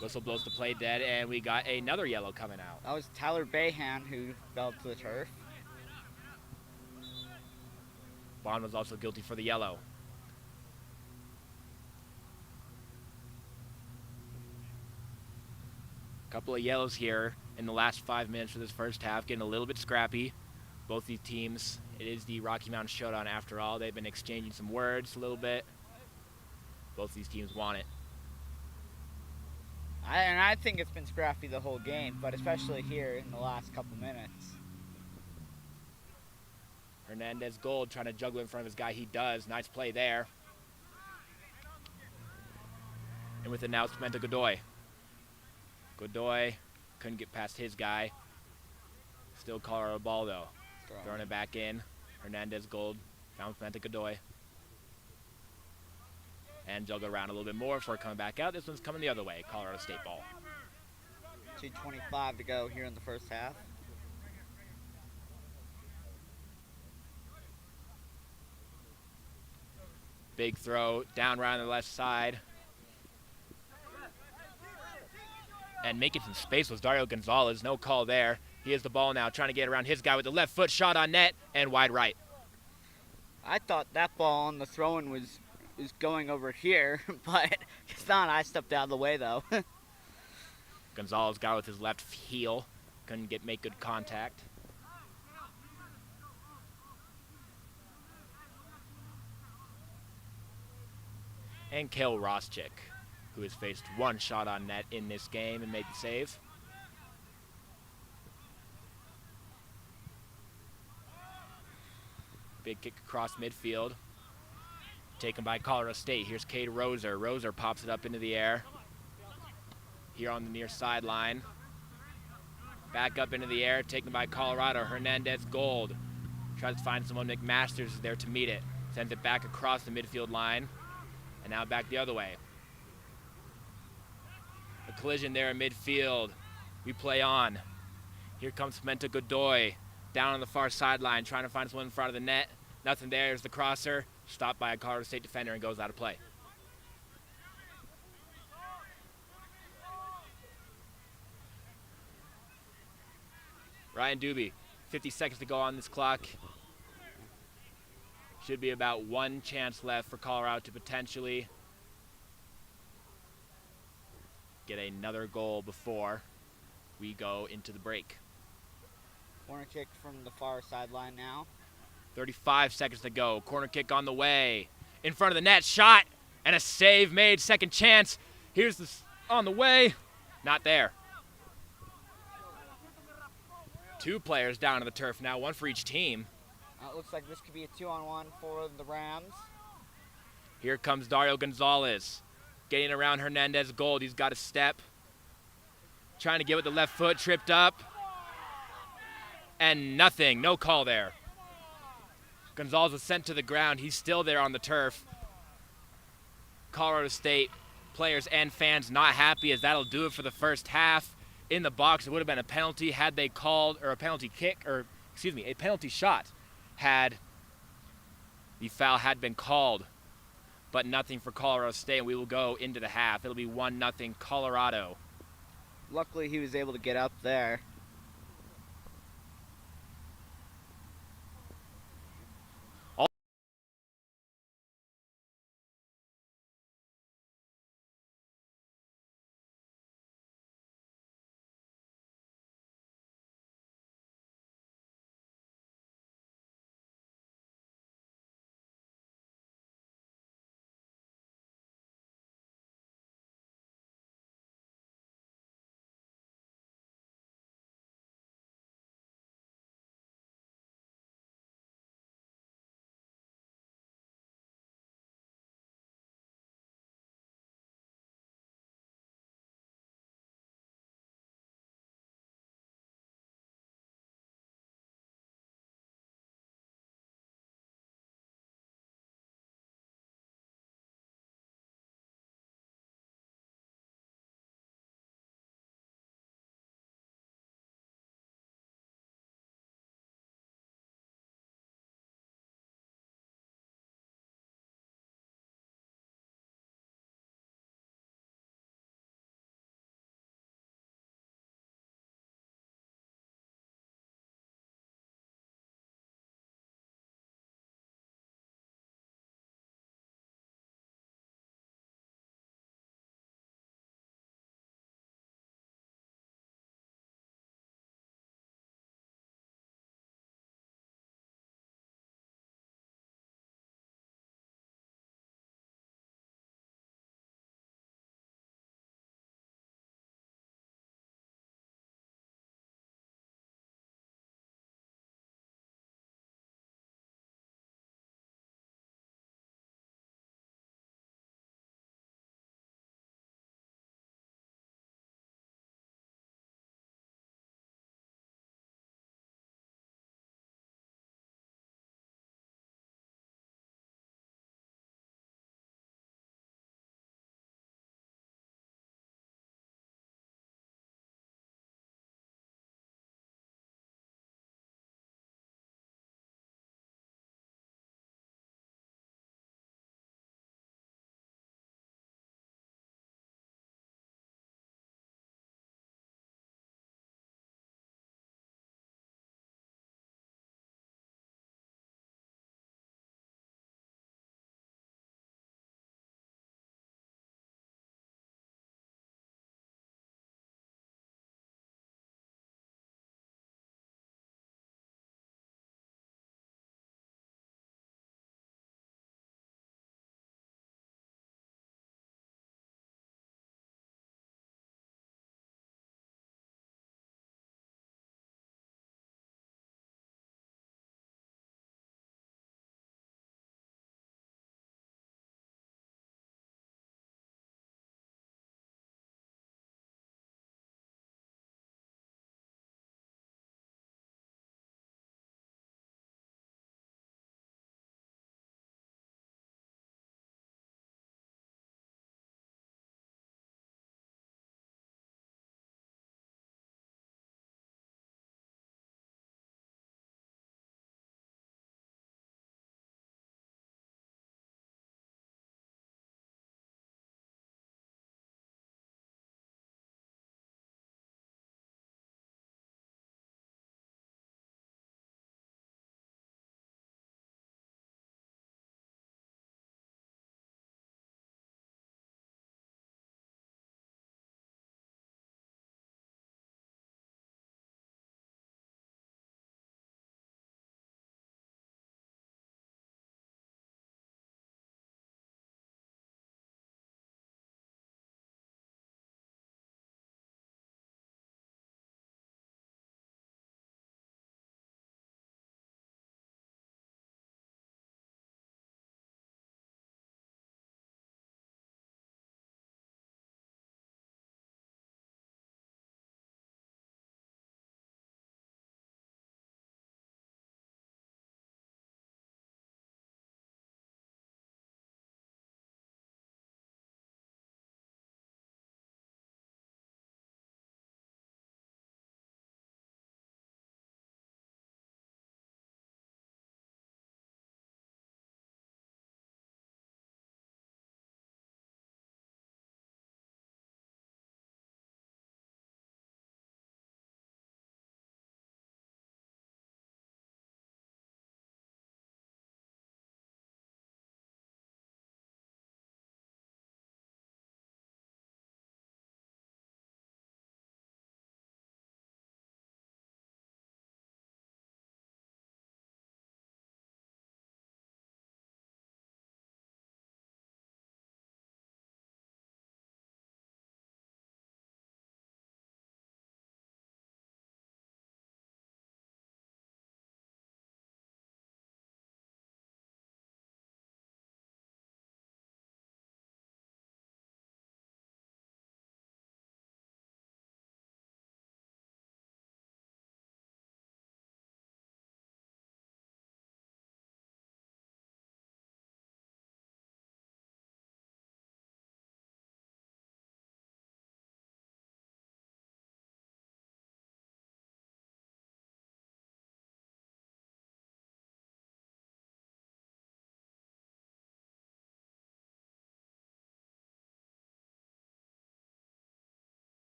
Speaker 1: Whistle blows the play dead, and we got another yellow coming out.
Speaker 2: That was Tyler Bahan who fell to the turf.
Speaker 1: Bond was also guilty for the yellow. Couple of yellows here in the last 5 minutes of this first half, getting a little bit scrappy. Both these teams, it is the Rocky Mountain Showdown after all. They've been exchanging some words a little bit. Both these teams want it.
Speaker 2: I think it's been scrappy the whole game, but especially here in the last couple minutes.
Speaker 1: Hernandez Gold trying to juggle in front of his guy. He does. Nice play there. And with it now, it's Pimenta-Godoy. Godoy couldn't get past his guy. Still Colorado ball, though. Throwing it back in. Hernandez Gold found Pimenta-Godoy. And juggle around a little bit more before coming back out. This one's coming the other way. Colorado State ball.
Speaker 2: 2:25 to go here in the first half.
Speaker 1: Big throw down right on the left side. And making some space was Dario Gonzalez. No call there. He has the ball now, trying to get around his guy with the left foot. Shot on net and wide right.
Speaker 2: I thought that ball on the throw-in was is going over here, but it's not. I stepped out of the way though.
Speaker 1: Gonzalez got with his left heel. Couldn't make good contact. And Kale Roschik, who has faced one shot on net in this game and made the save. Big kick across midfield. Taken by Colorado State. Here's Cade Roser. Roser pops it up into the air. Here on the near sideline. Back up into the air, taken by Colorado. Hernandez Gold tries to find someone. McMasters is there to meet it. Sends it back across the midfield line. And now back the other way. A collision there in midfield. We play on. Here comes Pimenta Godoy. Down on the far sideline, trying to find someone in front of the net. Nothing there. There's the crosser. Stopped by a Colorado State defender and goes out of play. Ryan Doobie, 50 seconds to go on this clock. Should be about one chance left for Colorado to potentially get another goal before we go into the break.
Speaker 2: Corner kick from the far sideline now.
Speaker 1: 35 seconds to go. Corner kick on the way. In front of the net, shot, and a save made. Second chance. Here's the on the way. Not there. Two players down to the turf now, one for each team.
Speaker 2: It looks like this could be a 2-on-1 for the Rams.
Speaker 1: Here comes Dario Gonzalez. Getting around Hernandez Gold. He's got a step. Trying to get with the left foot, tripped up. And nothing, no call there. Gonzalez was sent to the ground. He's still there on the turf. Colorado State players and fans not happy, as that'll do it for the first half. In the box, it would have been a penalty had they called, or a penalty kick, or excuse me, a penalty shot had the foul had been called, but nothing for Colorado State, and we will go into the half. It'll be 1-0 Colorado.
Speaker 2: Luckily, he was able to get up there.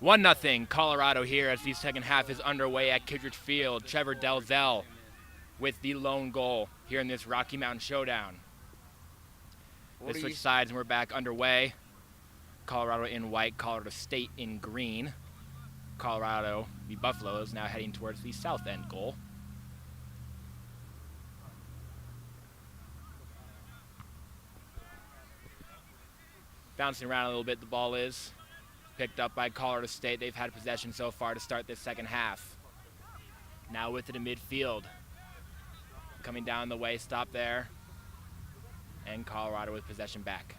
Speaker 1: 1-0 Colorado here as the second half is underway at Kittredge Field. Trevor Delzell with the lone goal here in this Rocky Mountain Showdown. They switch sides and we're back underway. Colorado in white, Colorado State in green. Colorado, the Buffaloes, now heading towards the south end goal. Bouncing around a little bit, the ball is picked up by Colorado State. They've had possession so far to start this second half. Now with it in midfield. Coming down the way, stop there. And Colorado with possession back.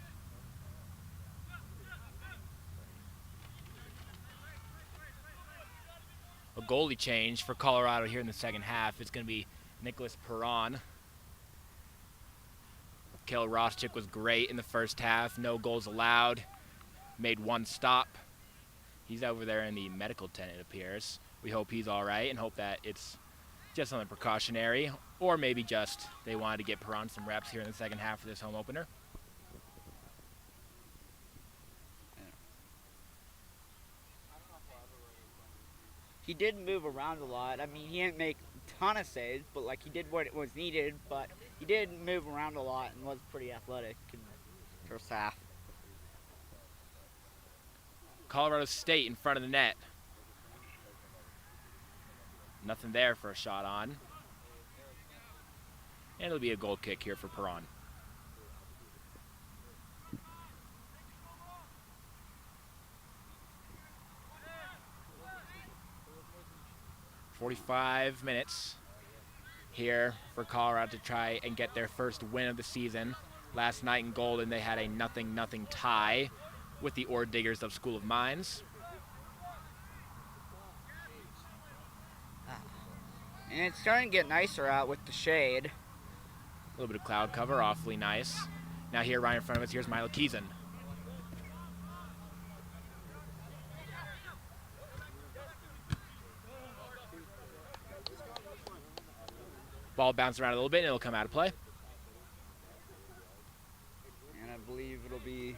Speaker 1: A goalie change for Colorado here in the second half. It's going to be Nicholas Perron. Kale Roschik was great in the first half. No goals allowed. Made one stop. He's over there in the medical tent, it appears. We hope he's all right and hope that it's just something precautionary, or maybe just they wanted to get Perron some reps here in the second half for this home opener.
Speaker 2: He did move around a lot. I mean, he didn't make a ton of saves, but like he did what was needed. But he did move around a lot and was pretty athletic in the first half.
Speaker 1: Colorado State in front of the net. Nothing there for a shot on. And it'll be a goal kick here for Perron. "45 minutes here for Colorado to try and get their first win of the season. Last night in Golden, they had a 0-0 tie with the Ore Diggers of School of Mines.
Speaker 2: And it's starting to get nicer out with the shade.
Speaker 1: A little bit of cloud cover, awfully nice. Now here, right in front of us, here's Milo Keeson. Ball bounced around a little bit and it'll come out of play.
Speaker 2: And I believe it'll be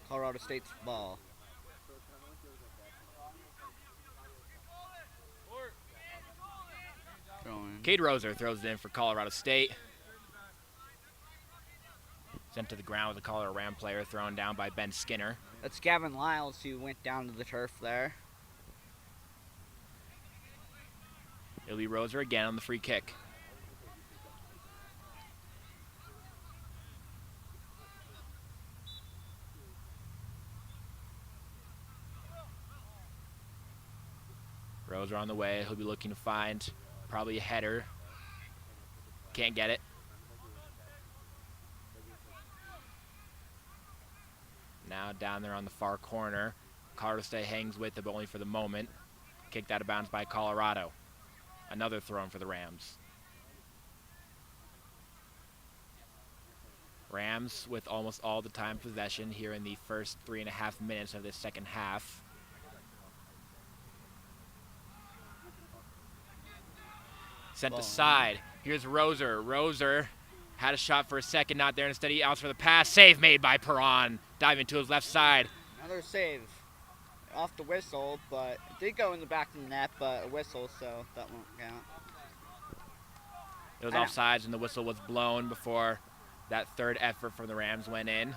Speaker 2: Colorado State's ball.
Speaker 1: Cade Roser throws it in for Colorado State. Sent to the ground with a Colorado Ram player thrown down by Ben Skinner.
Speaker 2: That's Gavin Lyles who went down to the turf there.
Speaker 1: It'll be Roser again on the free kick. Roser on the way. He'll be looking to find probably a header. Can't get it. Now down there on the far corner. Colorado State hangs with it, but only for the moment. Kicked out of bounds by Colorado. Another throw in for the Rams. Rams with almost all the time possession here in the first 3.5 minutes of this second half. Sent aside. Here's Roser. Roser had a shot for a second, not there. Instead, he outs for the pass. Save made by Perron. Diving to his left side.
Speaker 2: Another save off the whistle, but it did go in the back of the net, but a whistle, so that won't count.
Speaker 1: It was offsides, and the whistle was blown before that third effort from the Rams went in.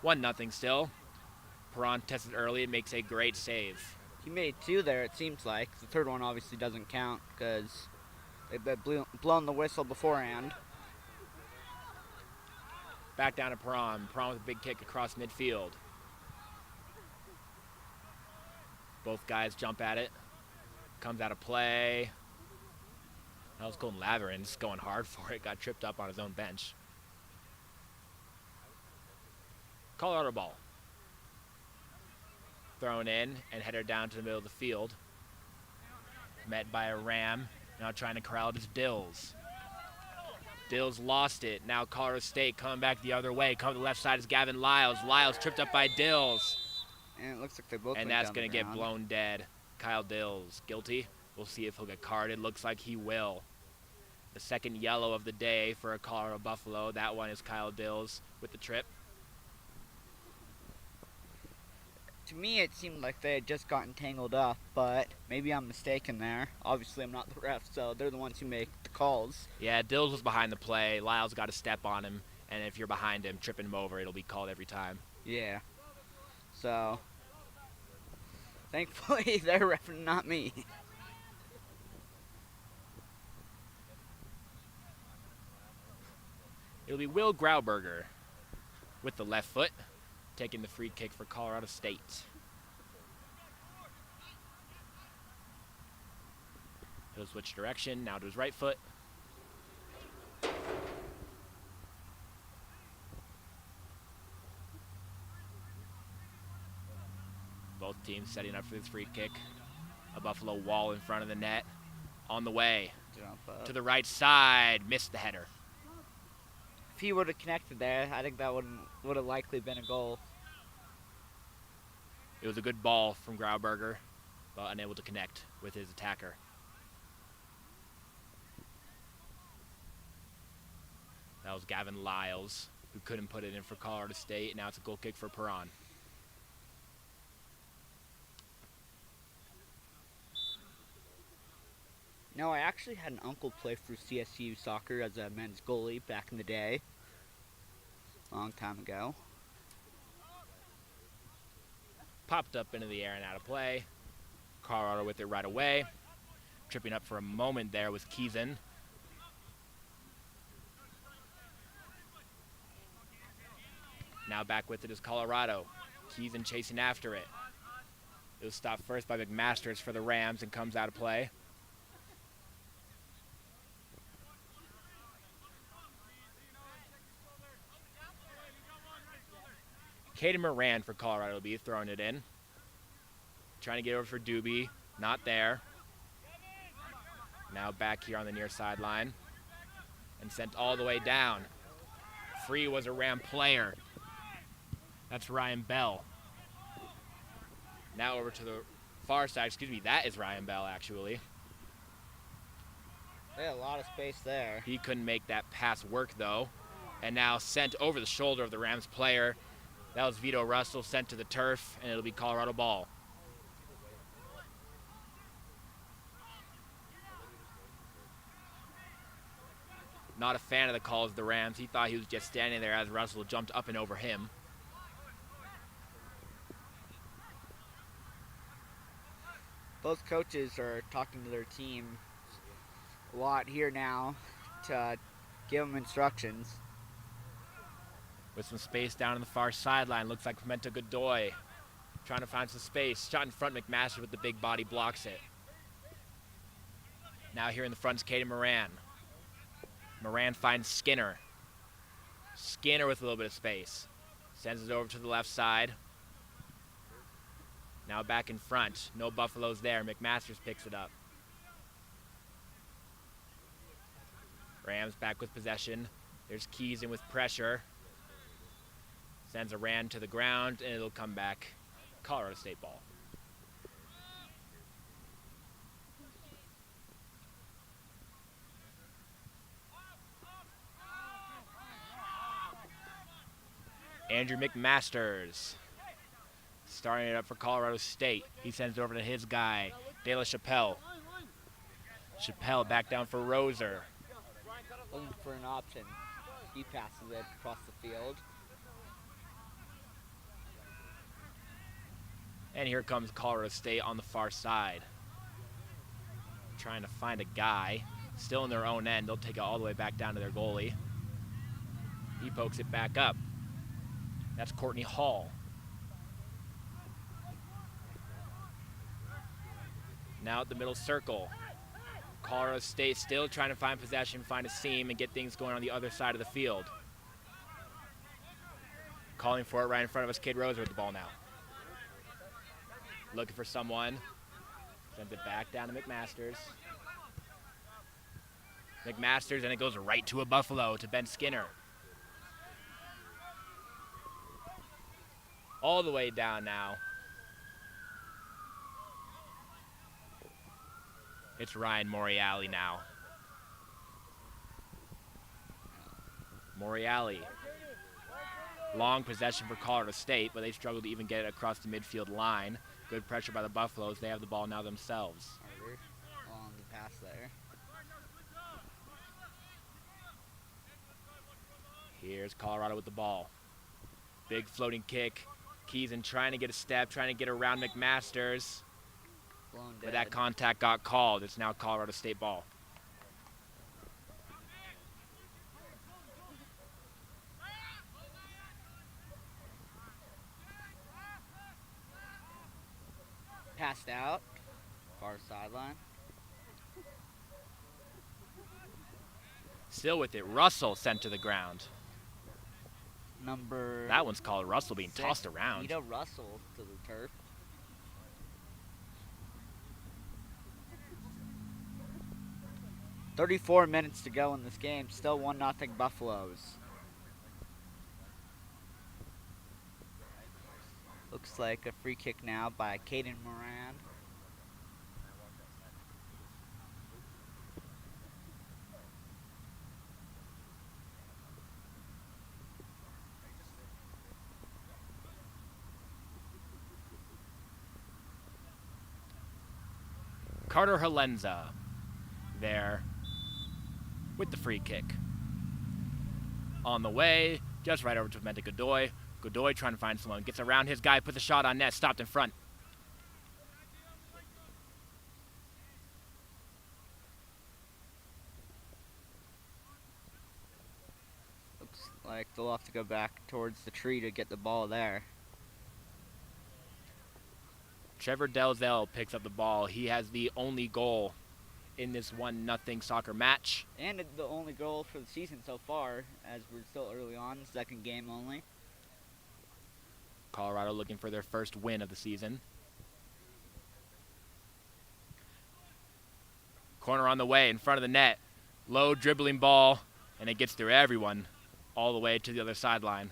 Speaker 1: 1-0 still. Perron tested early and makes a great save.
Speaker 2: He made two there, it seems like. The third one obviously doesn't count because they've blown the whistle beforehand.
Speaker 1: Back down to Perron. Perron with a big kick across midfield. Both guys jump at it. Comes out of play. That was Colton Laverin going hard for it. Got tripped up on his own bench. Colorado ball. Thrown in and headed down to the middle of the field. Met by a Ram. Now trying to corral it is Dills. Dills lost it. Now Colorado State coming back the other way. Coming to the left side is Gavin Lyles. Lyles tripped up by Dills.
Speaker 2: And it looks like they both
Speaker 1: And that's going to get blown dead. Kyle Dills guilty. We'll see if he'll get carded. Looks like he will. The second yellow of the day for a Colorado Buffalo. That one is Kyle Dills with the trip.
Speaker 2: To me, it seemed like they had just gotten tangled up, but maybe I'm mistaken there. Obviously, I'm not the ref, so they're the ones who make the calls.
Speaker 1: Yeah, Dills was behind the play. Lyle's got to step on him, and if you're behind him, tripping him over, it'll be called every time.
Speaker 2: Yeah. So, thankfully, they're refing, not me.
Speaker 1: It'll be Will Grauberger with the left foot, taking the free kick for Colorado State. He'll switch direction, now to his right foot. Both teams setting up for this free kick. A Buffalo wall in front of the net. On the way.
Speaker 2: Jump up.
Speaker 1: To the right side. Missed the header.
Speaker 2: If he would have connected there, I think that would have likely been a goal.
Speaker 1: It was a good ball from Grauberger, but unable to connect with his attacker. That was Gavin Lyles, who couldn't put it in for Colorado State. Now it's a goal kick for Perron.
Speaker 2: No, I actually had an uncle play for CSU soccer as a men's goalie back in the day. Long time ago.
Speaker 1: Popped up into the air and out of play. Colorado with it right away. Tripping up for a moment there was Keeson. Now back with it is Colorado. Keeson chasing after it. It was stopped first by McMasters for the Rams and comes out of play. Caden Moran for Colorado will be throwing it in. Trying to get over for Doobie. Not there. Now back here on the near sideline. And sent all the way down. Free was a Ram player. That's Ryan Bell. Now over to the far side. Excuse me, that is Ryan Bell, actually.
Speaker 2: They had a lot of space there.
Speaker 1: He couldn't make that pass work, though. And now sent over the shoulder of the Rams player. That was Vito Russell sent to the turf, and it'll be Colorado ball. Not a fan of the calls of the Rams. He thought he was just standing there as Russell jumped up and over him.
Speaker 2: Both coaches are talking to their team a lot here now to give them instructions.
Speaker 1: With some space down on the far sideline. Looks like Pimento Godoy trying to find some space. Shot in front, McMaster with the big body blocks it. Now here in the front is Caden Moran. Moran finds Skinner. Skinner with a little bit of space. Sends it over to the left side. Now back in front. No Buffaloes there. McMasters picks it up. Rams back with possession. There's Keys in with pressure. Sends a Rand to the ground, and it'll come back. Colorado State ball. Andrew McMasters starting it up for Colorado State. He sends it over to his guy, De La Chapelle. Chappelle back down for Roser.
Speaker 2: Looking for an option. He passes it across the field.
Speaker 1: And here comes Colorado State on the far side. Trying to find a guy. Still in their own end. They'll take it all the way back down to their goalie. He pokes it back up. That's Courtney Hall. Now at the middle circle. Colorado State still trying to find possession, find a seam, and get things going on the other side of the field. Calling for it right in front of us, Kid Roser with the ball now. Looking for someone. Sends it back down to McMasters. McMasters, and it goes right to a Buffalo, to Ben Skinner. All the way down now. It's Ryan Moriali now. Moriali Long possession for Colorado State, but they struggled to even get it across the midfield line. Good pressure by the Buffaloes. They have the ball now themselves.
Speaker 2: Harder on the pass there.
Speaker 1: Here's Colorado with the ball. Big floating kick. Keeson trying to get a step, trying to get around McMasters.
Speaker 2: Blown
Speaker 1: But
Speaker 2: dead.
Speaker 1: that contact got called. It's now Colorado State ball.
Speaker 2: Passed out. Far sideline.
Speaker 1: Still with it. Russell sent to the ground.
Speaker 2: Number
Speaker 1: That one's called Russell being
Speaker 2: 6,
Speaker 1: tossed around.
Speaker 2: Vito Russell to the turf. "34 minutes to go in this game. Still 1-0 Buffaloes. Looks like a free kick now by Caden Moran.
Speaker 1: Carter Halenza there with the free kick. On the way, just right over to Menta Godoy. Godoy trying to find someone. Gets around his guy, puts a shot on net, stopped in front.
Speaker 2: Looks like they'll have to go back towards the tree to get the ball there.
Speaker 1: Trevor Delzell picks up the ball. He has the only goal in this 1-0 soccer match.
Speaker 2: And the only goal for the season so far, as we're still early on, second game only.
Speaker 1: Colorado looking for their first win of the season. Corner on the way in front of the net. Low dribbling ball, and it gets through everyone all the way to the other sideline.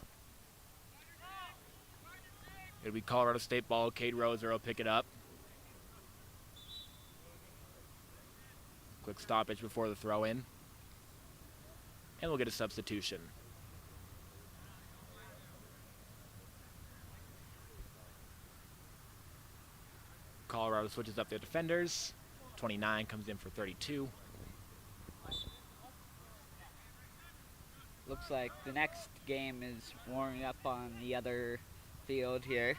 Speaker 1: It'll be Colorado State ball. Cade Roser will pick it up. Quick stoppage before the throw in. And we'll get a substitution. Colorado switches up their defenders. 29 comes in for 32.
Speaker 2: Looks like the next game is warming up on the other field here.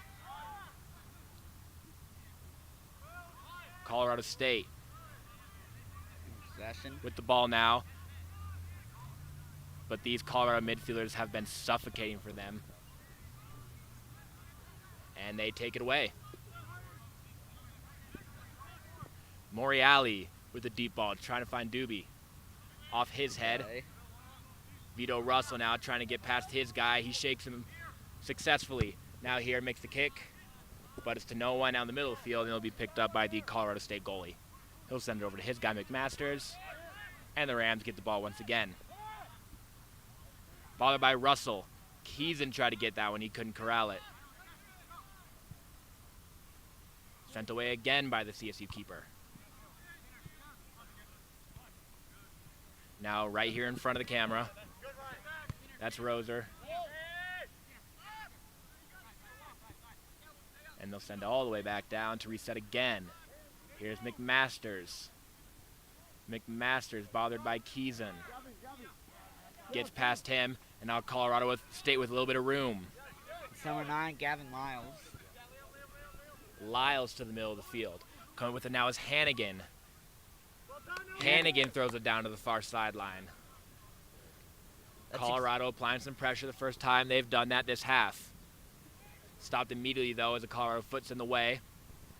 Speaker 1: Colorado State
Speaker 2: Possession.
Speaker 1: with the ball now. But these Colorado midfielders have been suffocating for them. And they take it away. Moriali with the deep ball, trying to find Doobie. Off his head.
Speaker 2: Okay.
Speaker 1: Vito Russell now trying to get past his guy. He shakes him successfully. Now here makes the kick. But it's to no one down the middle of the field, and it'll be picked up by the Colorado State goalie. He'll send it over to his guy, McMasters. And the Rams get the ball once again. Bothered by Russell. Keeson tried to get that one. He couldn't corral it. Sent away again by the CSU keeper. Now right here in front of the camera. That's Roser. And they'll send it all the way back down to reset again. Here's McMasters. McMasters bothered by Keeson. Gets past him, and now Colorado State with a little bit of room.
Speaker 2: It's number 9, Gavin Lyles.
Speaker 1: Lyles to the middle of the field. Coming with it now is Hannigan. Hannigan throws it down to the far sideline. Colorado applying some pressure the first time they've done that this half. Stopped immediately, though, as the Colorado foot's in the way,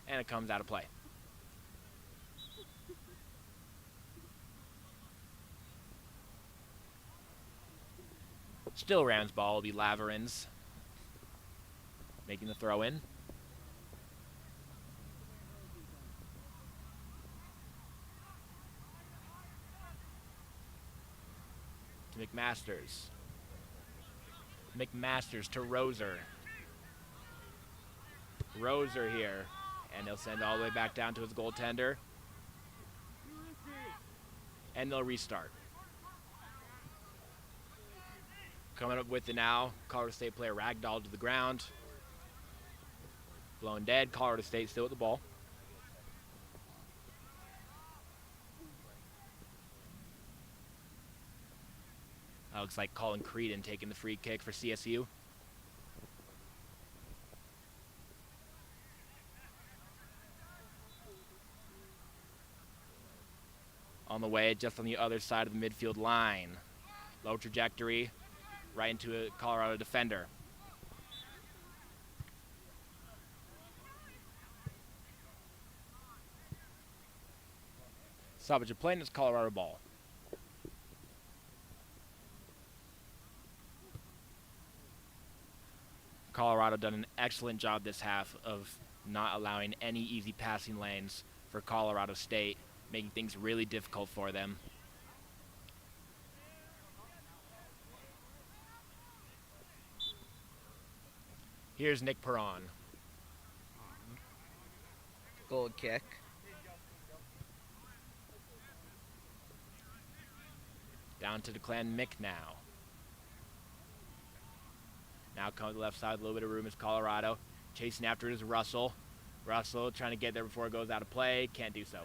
Speaker 1: and it comes out of play. Still Rams ball will be Laveren's making the throw in. To McMasters. McMasters to Roser. Roser here, and they'll send all the way back down to his goaltender. And they'll restart. Coming up with it now, Colorado State player ragdolled to the ground. Blown dead, Colorado State still with the ball. Looks like Colin Creedon taking the free kick for CSU. On the way, just on the other side of the midfield line. Low trajectory, right into a Colorado defender. Stoppage of play, and it's Colorado ball. Colorado done an excellent job this half of not allowing any easy passing lanes for Colorado State, making things really difficult for them. Here's Nick Perron.
Speaker 2: Goal kick.
Speaker 1: Down to Declan Mick now. Now coming to the left side, a little bit of room is Colorado. Chasing after it is Russell. Russell trying to get there before it goes out of play. Can't do so.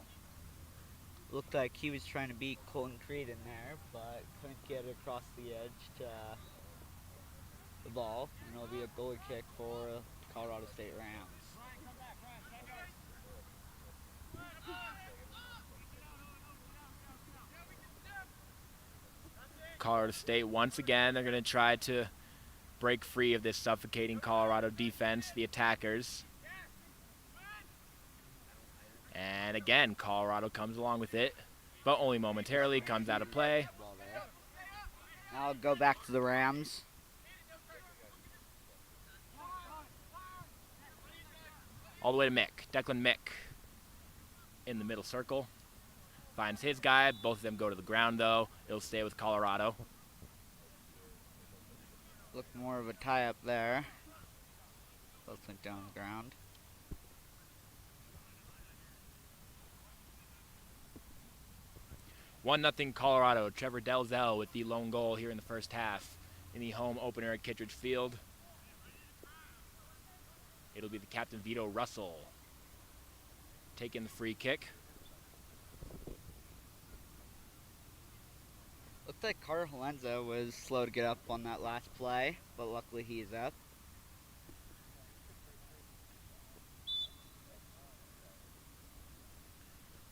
Speaker 2: Looked like he was trying to beat Colton Creed in there, but couldn't get it across the edge to the ball. And it'll be a goal kick for Colorado State Rams.
Speaker 1: Colorado State, once again, they're going to try to break free of this suffocating Colorado defense, the attackers. And again, Colorado comes along with it, but only momentarily, comes out of play.
Speaker 2: Now I'll go back to the Rams.
Speaker 1: All the way to Mick. Declan Mick in the middle circle. Finds his guy. Both of them go to the ground, though. It'll stay with Colorado.
Speaker 2: Looked more of a tie-up there. Both went down on the ground.
Speaker 1: One 0 Colorado. Trevor Delzell with the lone goal here in the first half in the home opener at Kittredge Field. It'll be the captain, Vito Russell, taking the free kick.
Speaker 2: Looked like Carter Halenza was slow to get up on that last play, but luckily he is up.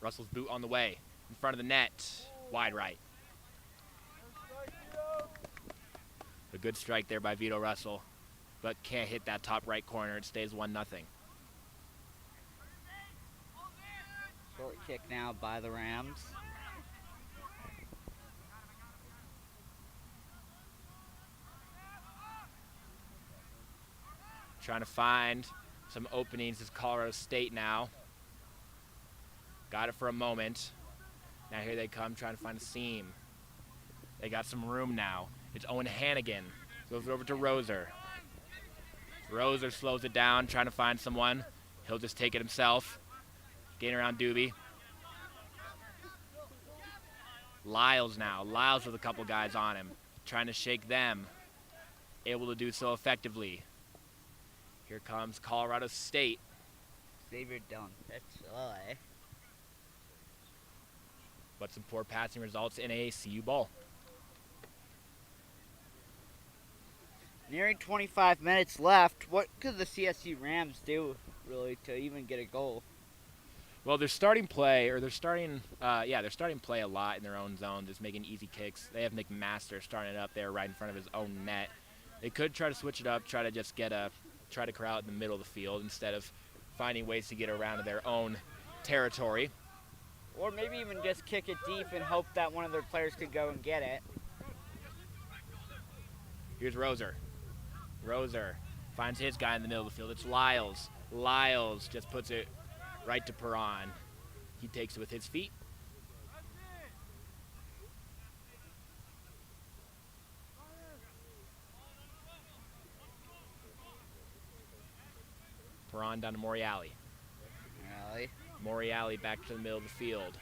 Speaker 1: Russell's boot on the way, in front of the net, wide right. A good strike there by Vito Russell, but can't hit that top right corner. It stays 1-0.
Speaker 2: Short kick now by the Rams.
Speaker 1: Trying to find some openings is Colorado State now. Got it for a moment. Now here they come trying to find a seam. They got some room now. It's Owen Hannigan. Goes over to Roser. Roser slows it down, trying to find someone. He'll just take it himself. Gain around Doobie. Lyles now. Lyles with a couple guys on him. Trying to shake them. Able to do so effectively. Here comes Colorado State.
Speaker 2: Xavier Dillon. That's
Speaker 1: But some poor passing results in a CU ball.
Speaker 2: Nearing 25 minutes left. What could the CSU Rams do, really, to even get a goal?
Speaker 1: Well, they're starting play a lot in their own zone, just making easy kicks. They have McMaster starting it up there right in front of his own net. They could try to switch it up, try to corral it in the middle of the field instead of finding ways to get around to their own territory.
Speaker 2: Or maybe even just kick it deep and hope that one of their players could go and get it.
Speaker 1: Here's Roser. Roser finds his guy in the middle of the field. It's Lyles. Lyles just puts it right to Perron. He takes it with his feet. Perron down to Moriali. Moriali back to the middle of the field.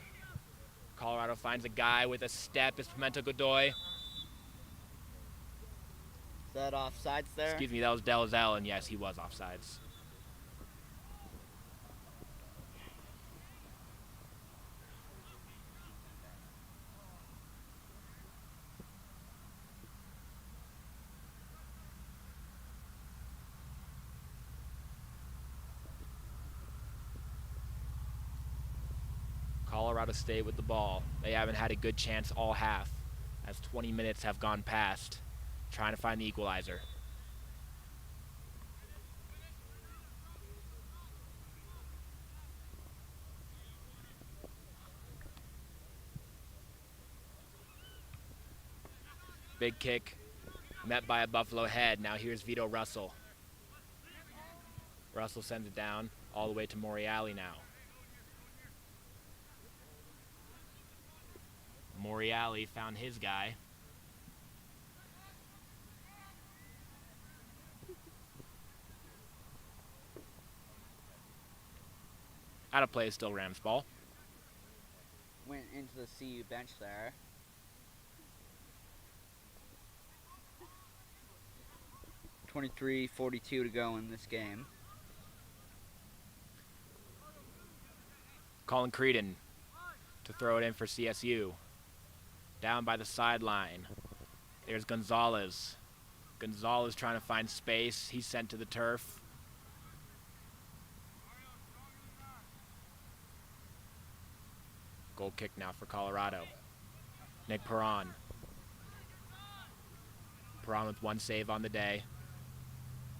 Speaker 1: Colorado finds a guy with a step. It's Pimento Godoy.
Speaker 2: that offsides there?
Speaker 1: Excuse me, that was Delazelle, and yes, he was offsides. Colorado State with the ball. They haven't had a good chance all half, as 20 minutes have gone past, trying to find the equalizer. Big kick, met by a Buffalo head. Now here's Vito Russell. Russell sends it down all the way to Moriali now. Moriali found his guy. Out of play is still Rams ball.
Speaker 2: Went into the CU bench there. .43-42 to go in this game.
Speaker 1: Colin Creedon to throw it in for CSU. Down by the sideline. There's Gonzalez. Gonzalez trying to find space. He's sent to the turf. Goal kick now for Colorado. Nick Perron. Perron with one save on the day,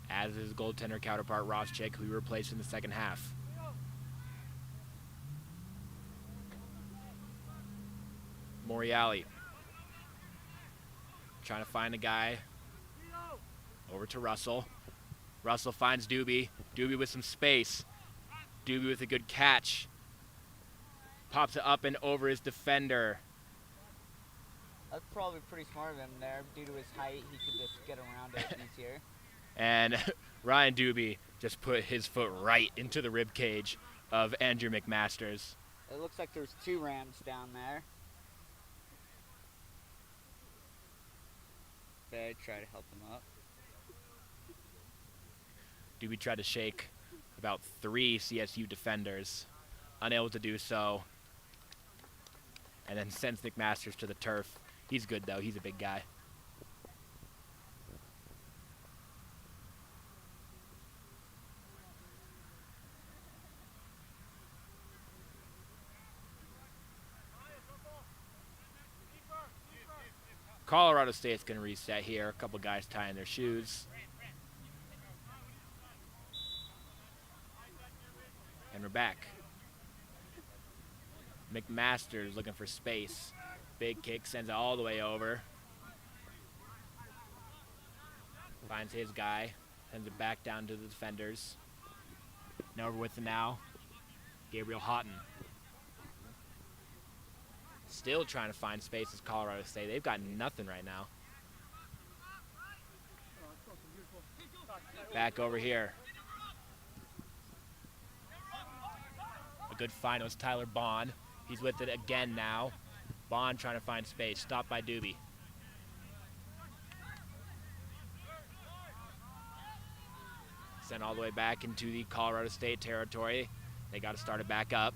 Speaker 1: as is goaltender counterpart Roschik, who he replaced in the second half. Moriali trying to find a guy. Over to Russell. Russell finds Doobie. Doobie with some space. Doobie with a good catch. Pops it up and over his defender.
Speaker 2: That's probably pretty smart of him there. Due to his height, he could just get around it easier.
Speaker 1: And Ryan Doobie just put his foot right into the rib cage of Andrew McMasters.
Speaker 2: It looks like there's two Rams down there. Okay, try to help him up.
Speaker 1: Doobie tried to shake about 3 CSU defenders, unable to do so, and then sends McMasters to the turf. He's good though, he's a big guy. Colorado State's going to reset here. A couple guys tying their shoes. And we're back. McMasters looking for space. Big kick, sends it all the way over. Finds his guy. Sends it back down to the defenders. And over with it now. Gabriel Houghton. Still trying to find space as Colorado State. They've got nothing right now. Back over here. A good find was Tyler Bond. He's with it again now. Bond trying to find space. Stopped by Doobie. Sent all the way back into the Colorado State territory. They got to start it back up.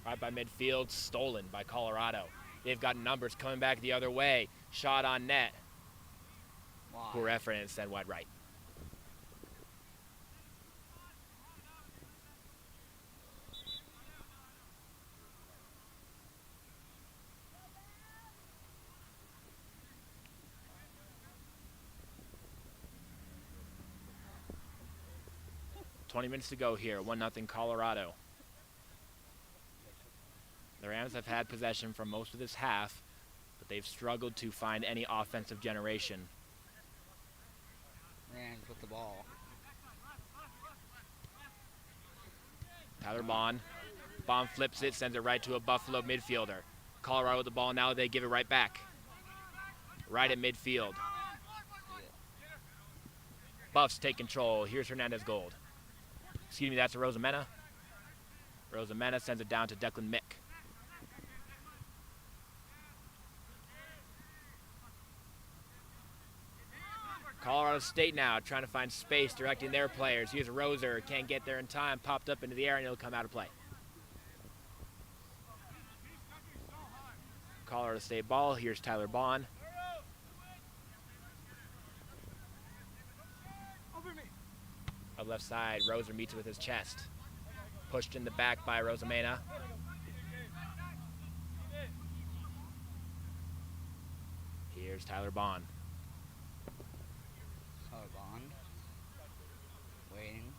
Speaker 1: Right by midfield, stolen by Colorado. They've got numbers coming back the other way. Shot on net.
Speaker 2: Wow.
Speaker 1: Poor effort, and instead wide right. .20 minutes to go here. 1-0 Colorado. The Rams have had possession for most of this half, but they've struggled to find any offensive generation.
Speaker 2: Rams with the ball.
Speaker 1: Tyler Bond. Bond flips it, sends it right to a Buffalo midfielder. Colorado with the ball now, they give it right back. Right at midfield. Buffs take control. Here's Hernandez Gold. Excuse me, that's a Rosamena. Rosamena sends it down to Declan Mick. Colorado State now trying to find space, directing their players. Here's Roser, can't get there in time, popped up into the air, and it'll come out of play. Colorado State ball. Here's Tyler Bond. On the left side, Roser meets it with his chest. Pushed in the back by Rosamena. Here's Tyler Bond.
Speaker 2: Tyler Bond. Waiting.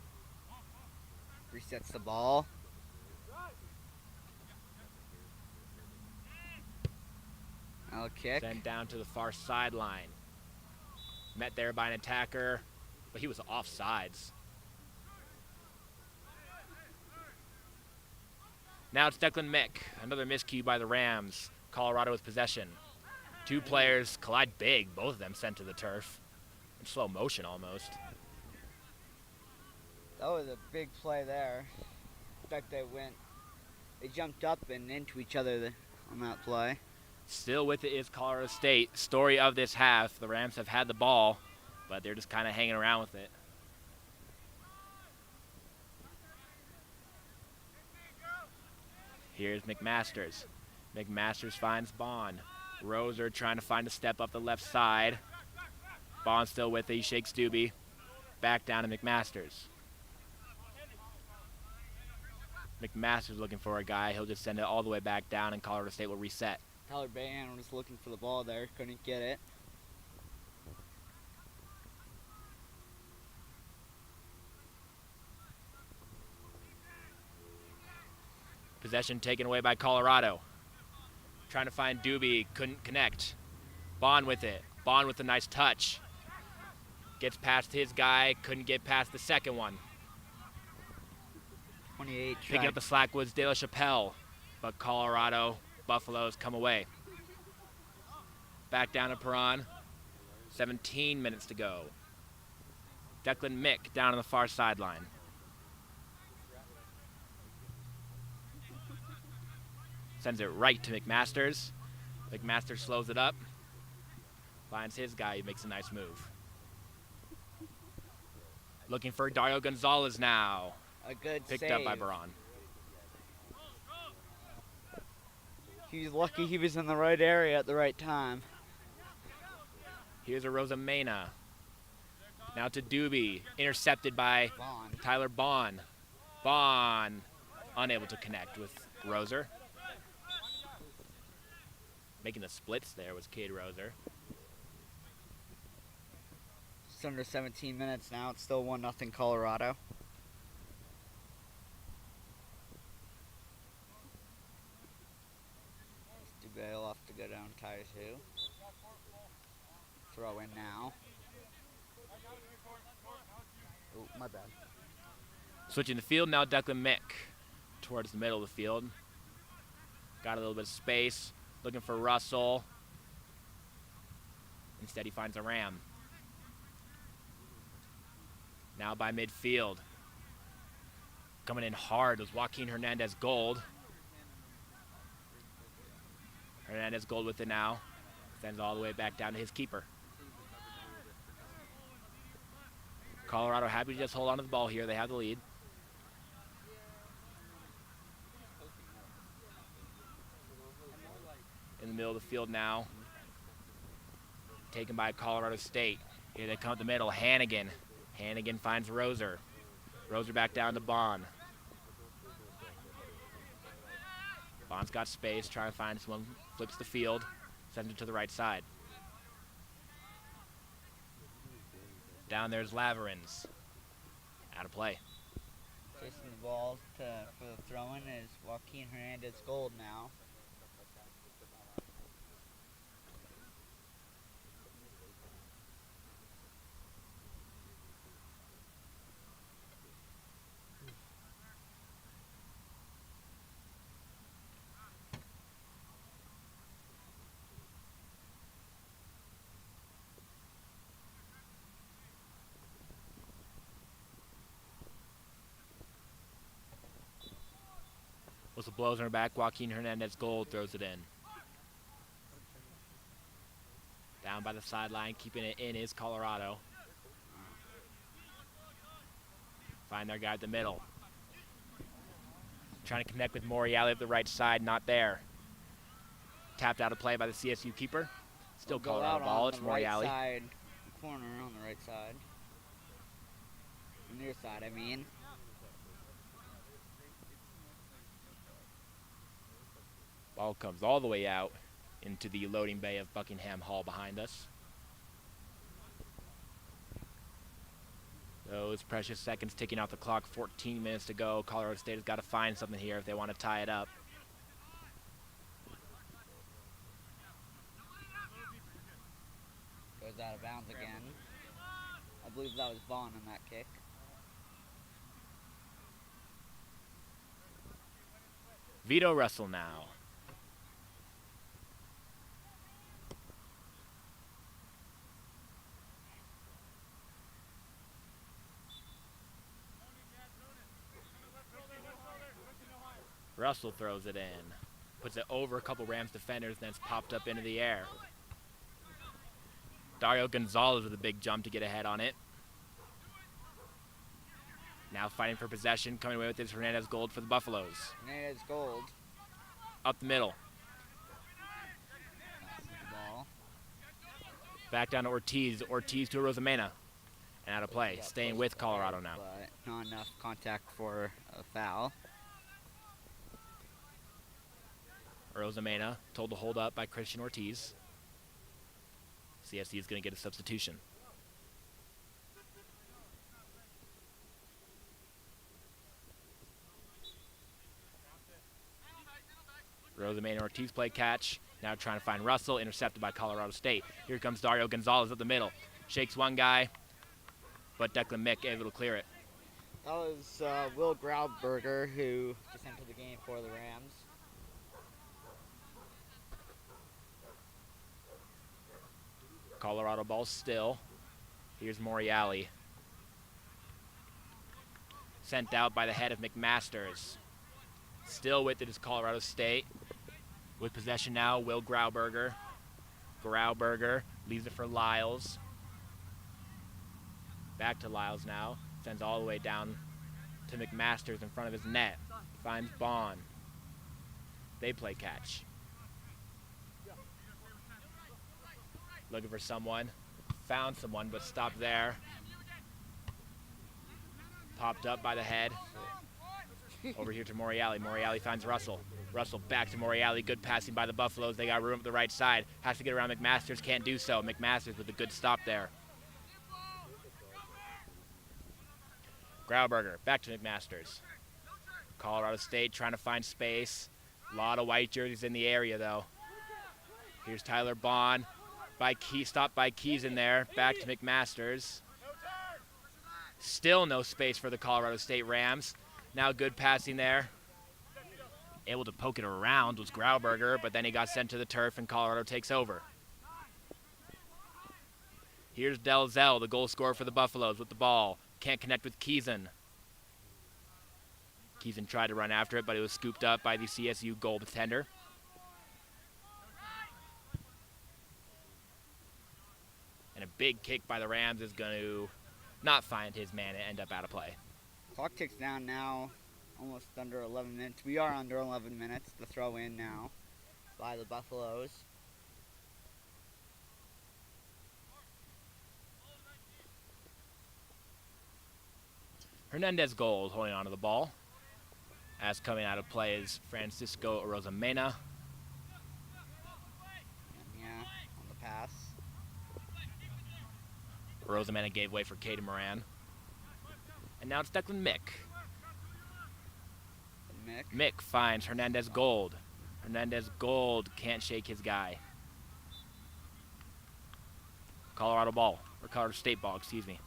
Speaker 2: Resets the ball. Now a kick.
Speaker 1: Sent down to the far sideline. Met there by an attacker, but he was offsides. Now it's Declan Mick. Another miscue by the Rams. Colorado with possession. Two players collide big, both of them sent to the turf. In slow motion almost.
Speaker 2: That was a big play there. In fact, they jumped up and into each other on that play.
Speaker 1: Still with it is Colorado State. Story of this half, the Rams have had the ball, but they're just kind of hanging around with it. Here's McMasters. McMasters finds Bond. Roser trying to find a step up the left side. Bond still with it. He shakes Doobie. Back down to McMasters. McMasters looking for a guy. He'll just send it all the way back down, and Colorado State will reset.
Speaker 2: Tyler Bahan was looking for the ball there. Couldn't get it.
Speaker 1: Possession taken away by Colorado. Trying to find Doobie, couldn't connect. Bond with it. Bond with a nice touch. Gets past his guy, couldn't get past the second one.
Speaker 2: 28
Speaker 1: Picking up the slack was De La Chapelle, but Colorado Buffaloes come away. Back down to Perron. 17 minutes to go. Declan Mick down on the far sideline. Sends it right to McMasters. McMasters slows it up. Finds his guy. He makes a nice move. Looking for Dario Gonzalez now.
Speaker 2: A good
Speaker 1: Picked
Speaker 2: save.
Speaker 1: up by Baran.
Speaker 2: He's lucky he was in the right area at the right time.
Speaker 1: Here's a Rosamena. Now to Doobie. Intercepted by
Speaker 2: Bond.
Speaker 1: Tyler Bond. Bond unable to connect with Roser. Making the splits there was Cade Roser.
Speaker 2: Just under 17 minutes now. It's still 1-0 Colorado. Dubé will have to go down tire 2. Throw in now. Oh, my bad.
Speaker 1: Switching the field now, Declan Mick towards the middle of the field. Got a little bit of space. Looking for Russell. Instead, he finds a Ram. Now by midfield. Coming in hard was Joaquin Hernandez Gold. Hernandez Gold with it now. Sends all the way back down to his keeper. Colorado happy to just hold on to the ball here. They have the lead. In the middle of the field now. Taken by Colorado State. Here they come up the middle. Hannigan. Hannigan finds Roser. Roser back down to Bond. Bond's got space. Trying to find someone. Flips the field. Sends it to the right side. Down there's Laverins. Out of play.
Speaker 2: Chasing the ball for the throw-in is Joaquin Hernandez Gold now.
Speaker 1: Whistle blows on her back. Joaquin Hernandez Gold throws it in. Down by the sideline, keeping it in is Colorado. Find their guy at the middle. Trying to connect with Moriali at the right side, not there. Tapped out of play by the CSU keeper. Still Colorado ball, it's Moriali.
Speaker 2: Right side corner on the right side. The near side, I mean.
Speaker 1: Ball comes all the way out into the loading bay of Buckingham Hall behind us. Those precious seconds ticking off the clock, 14 minutes to go. Colorado State has got to find something here if they want to tie it up.
Speaker 2: Goes out of bounds again. I believe that was Vaughn on that kick.
Speaker 1: Vito Russell now. Russell throws it in. Puts it over a couple Rams defenders, then it's popped up into the air. Dario Gonzalez with a big jump to get ahead on it. Now fighting for possession, coming away with this Hernandez Gold for the Buffaloes.
Speaker 2: Hernandez Gold.
Speaker 1: Up the middle.
Speaker 2: Passes the ball.
Speaker 1: Back down to Ortiz. Ortiz to Rosamena. And out of play.
Speaker 2: Yeah,
Speaker 1: Staying
Speaker 2: close
Speaker 1: with
Speaker 2: play,
Speaker 1: Colorado now.
Speaker 2: But not enough contact for a foul.
Speaker 1: Rosamena told to hold up by Christian Ortiz. CSU is going to get a substitution. Rosamena and Ortiz play catch. Now trying to find Russell, intercepted by Colorado State. Here comes Dario Gonzalez up the middle. Shakes one guy, but Declan Mick able to clear it.
Speaker 2: That was Will Grauberger, who just entered the game for the Rams.
Speaker 1: Colorado ball still. Here's Moriali. Sent out by the head of McMasters. Still with it is Colorado State. With possession now, Will Grauberger. Grauberger leaves it for Lyles. Back to Lyles now. Sends all the way down to McMasters in front of his net. Finds Bond. They play catch. Looking for someone. Found someone, but stopped there. Popped up by the head. Over here to Moriali. Moriali finds Russell. Russell back to Moriali. Good passing by the Buffaloes. They got room at the right side. Has to get around McMasters. Can't do so. McMasters with a good stop there. Grauberger back to McMasters. Colorado State trying to find space. A lot of white jerseys in the area, though. Here's Tyler Bond. Stopped by Keys in there. Back to McMasters. Still no space for the Colorado State Rams. Now good passing there. Able to poke it around was Grauberger, but then he got sent to the turf and Colorado takes over. Here's Delzell, the goal scorer for the Buffaloes with the ball. Can't connect with Keeson. Keeson tried to run after it, but it was scooped up by the CSU goaltender. And a big kick by the Rams is going to not find his man and end up out of play.
Speaker 2: Clock ticks down now, almost under 11 minutes. We are under 11 minutes. The throw in now by the Buffaloes.
Speaker 1: Hernandez Gold holding on to the ball. As coming out of play is Francisco Rosamena.
Speaker 2: Yeah, on the pass.
Speaker 1: Rosamena gave way for Caden Moran. And now it's Declan Mick. Mick finds Hernandez Gold. Hernandez Gold can't shake his guy. Colorado ball, or Colorado State ball, excuse me.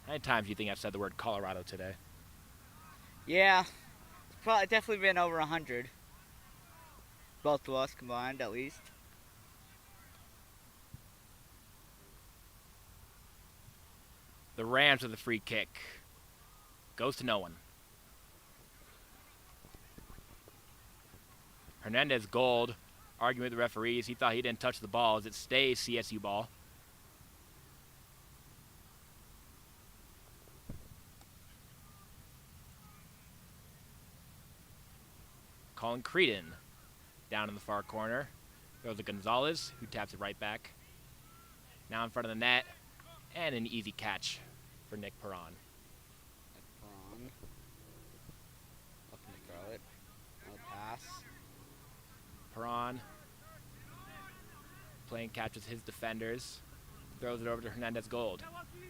Speaker 1: How many times do you think I've said the word Colorado today?
Speaker 2: Yeah, it's probably definitely been over 100. Both of us combined, at least.
Speaker 1: The Rams with the free kick. Goes to no one. Hernandez Gold arguing with the referees. He thought he didn't touch the ball as it stays CSU ball. Colin Creedon down in the far corner. Throws to Gonzalez, who taps it right back. Now in front of the net, and an easy catch for Nick Perron.
Speaker 2: Perron. Looking to throw it. No pass.
Speaker 1: Perron playing catch with his defenders. Throws it over to Hernandez Gold.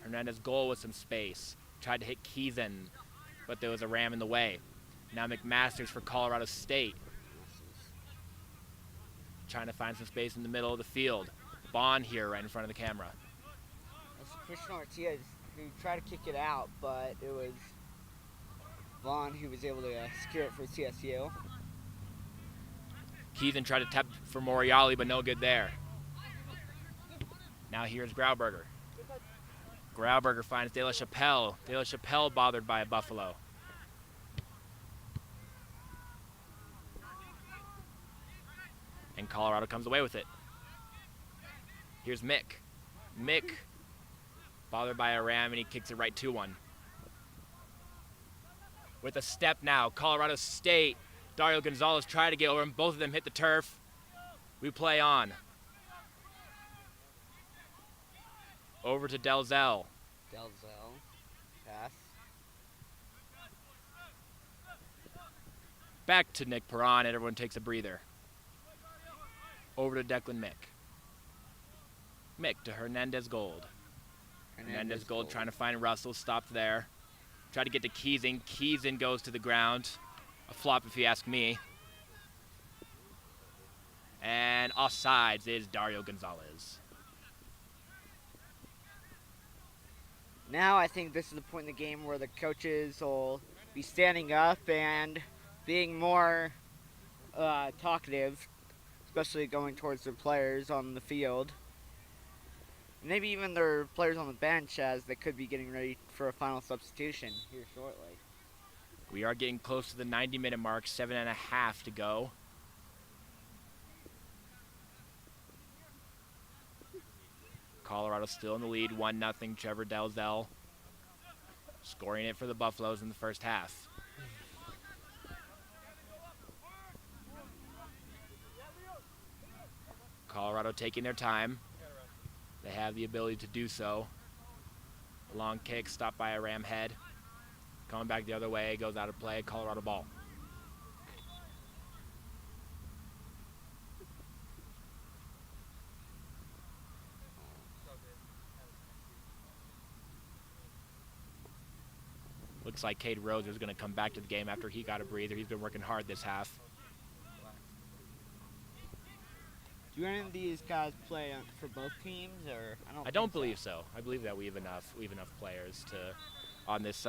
Speaker 1: Hernandez Gold with some space. Tried to hit Keeson, but there was a ram in the way. Now McMasters for Colorado State. Trying to find some space in the middle of the field. Bond here right in front of the camera.
Speaker 2: That's Christian Ortiz who tried to kick it out, but it was Vaughn who was able to secure it for CSU.
Speaker 1: Keeson tried to tap for Moriali, but no good there. Now here's Grauberger. Grauberger finds De La Chapelle. De La Chapelle bothered by a Buffalo. And Colorado comes away with it. Here's Mick. Mick bothered by a ram, and he kicks it right to one. With a step now, Colorado State. Dario Gonzalez tried to get over him. Both of them hit the turf. We play on. Over to Delzell.
Speaker 2: Delzell. Pass.
Speaker 1: Back to Nick Perron, and everyone takes a breather. Over to Declan Mick. Mick to Hernandez Gold. Hernandez Gold trying to find Russell, stopped there. Tried to get to Keeson. Keeson goes to the ground. A flop if you ask me. And offsides is Dario Gonzalez.
Speaker 2: Now I think this is the point in the game where the coaches will be standing up and being more talkative, especially going towards their players on the field. Maybe even their players on the bench, as they could be getting ready for a final substitution here shortly.
Speaker 1: We are getting close to the 90-minute mark, 7.5 to go. Colorado still in the lead, 1-0. Trevor Delzell scoring it for the Buffaloes in the first half. Colorado taking their time. They have the ability to do so. A long kick, stopped by a ram head. Coming back the other way, goes out of play, Colorado ball. Looks like Cade Rose is going to come back to the game after he got a breather. He's been working hard this half.
Speaker 2: Do any of these guys play for both teams, or
Speaker 1: I don't believe so. I believe that we have enough players to on this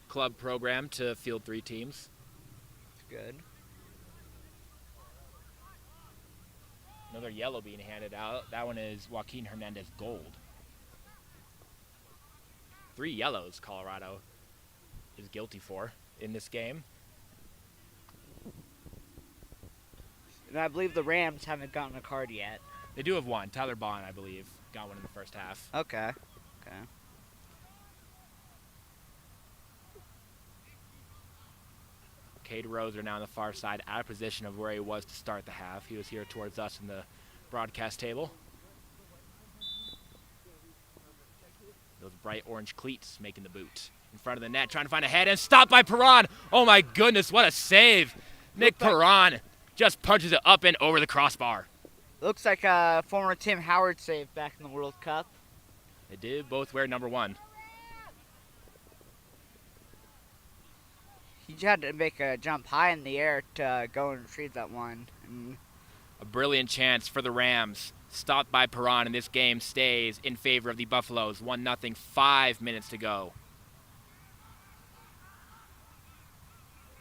Speaker 1: club program to field 3 teams.
Speaker 2: That's good.
Speaker 1: Another yellow being handed out. That one is Joaquin Hernandez Gold. 3 yellows Colorado is guilty for in this game.
Speaker 2: And I believe the Rams haven't gotten a card yet.
Speaker 1: They do have one. Tyler Bond, I believe, got one in the first half.
Speaker 2: Okay.
Speaker 1: Cade Rose are now on the far side, out of position of where he was to start the half. He was here towards us in the broadcast table. Those bright orange cleats making the boot. In front of the net, trying to find a head, and stopped by Perron. Oh my goodness, what a save. Nick Perron just punches it up and over the crossbar.
Speaker 2: Looks like a former Tim Howard save back in the World Cup.
Speaker 1: They did both wear number 1.
Speaker 2: He had to make a jump high in the air to go and retrieve that one.
Speaker 1: A brilliant chance for the Rams. Stopped by Perron, and this game stays in favor of the Buffaloes. 1-0, 5 minutes to go.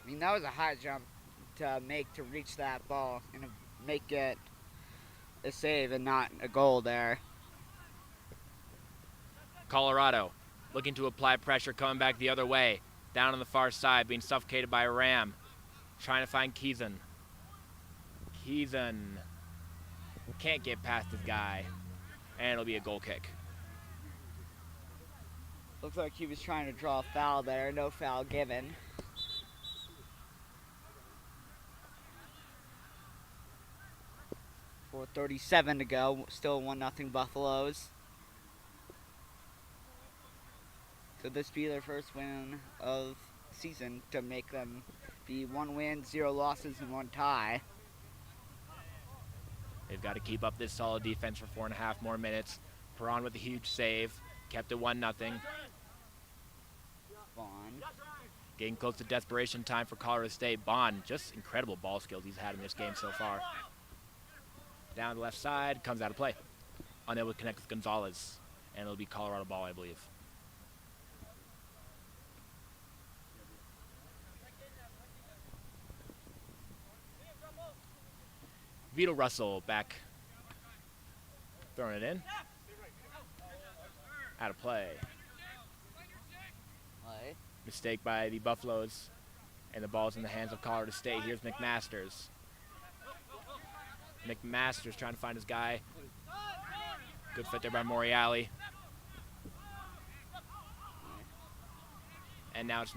Speaker 2: I mean, that was a high jump to make to reach that ball and make it a save and not a goal there.
Speaker 1: Colorado looking to apply pressure, coming back the other way. Down on the far side, being suffocated by a ram. Trying to find Keeson. Heathen can't get past his guy, and it'll be a goal kick.
Speaker 2: Looks like he was trying to draw a foul there. No foul given. .37 to go. Still 1-0 Buffaloes. Could this be their first win of the season to make them be 1 win, 0 losses, and 1 tie?
Speaker 1: They've got to keep up this solid defense for 4.5 more minutes. Perron with a huge save. Kept it 1-0.
Speaker 2: Vaughn.
Speaker 1: Getting close to desperation time for Colorado State. Bond, just incredible ball skills he's had in this game so far. Down the left side, comes out of play. Unable to connect with Gonzalez. And it'll be Colorado ball, I believe. Vito Russell back. Throwing it in. Out of play.
Speaker 2: Play.
Speaker 1: Mistake by the Buffaloes. And the ball's in the hands of Colorado State. Here's McMasters. McMasters trying to find his guy. Good fit there by Moriali. And now it's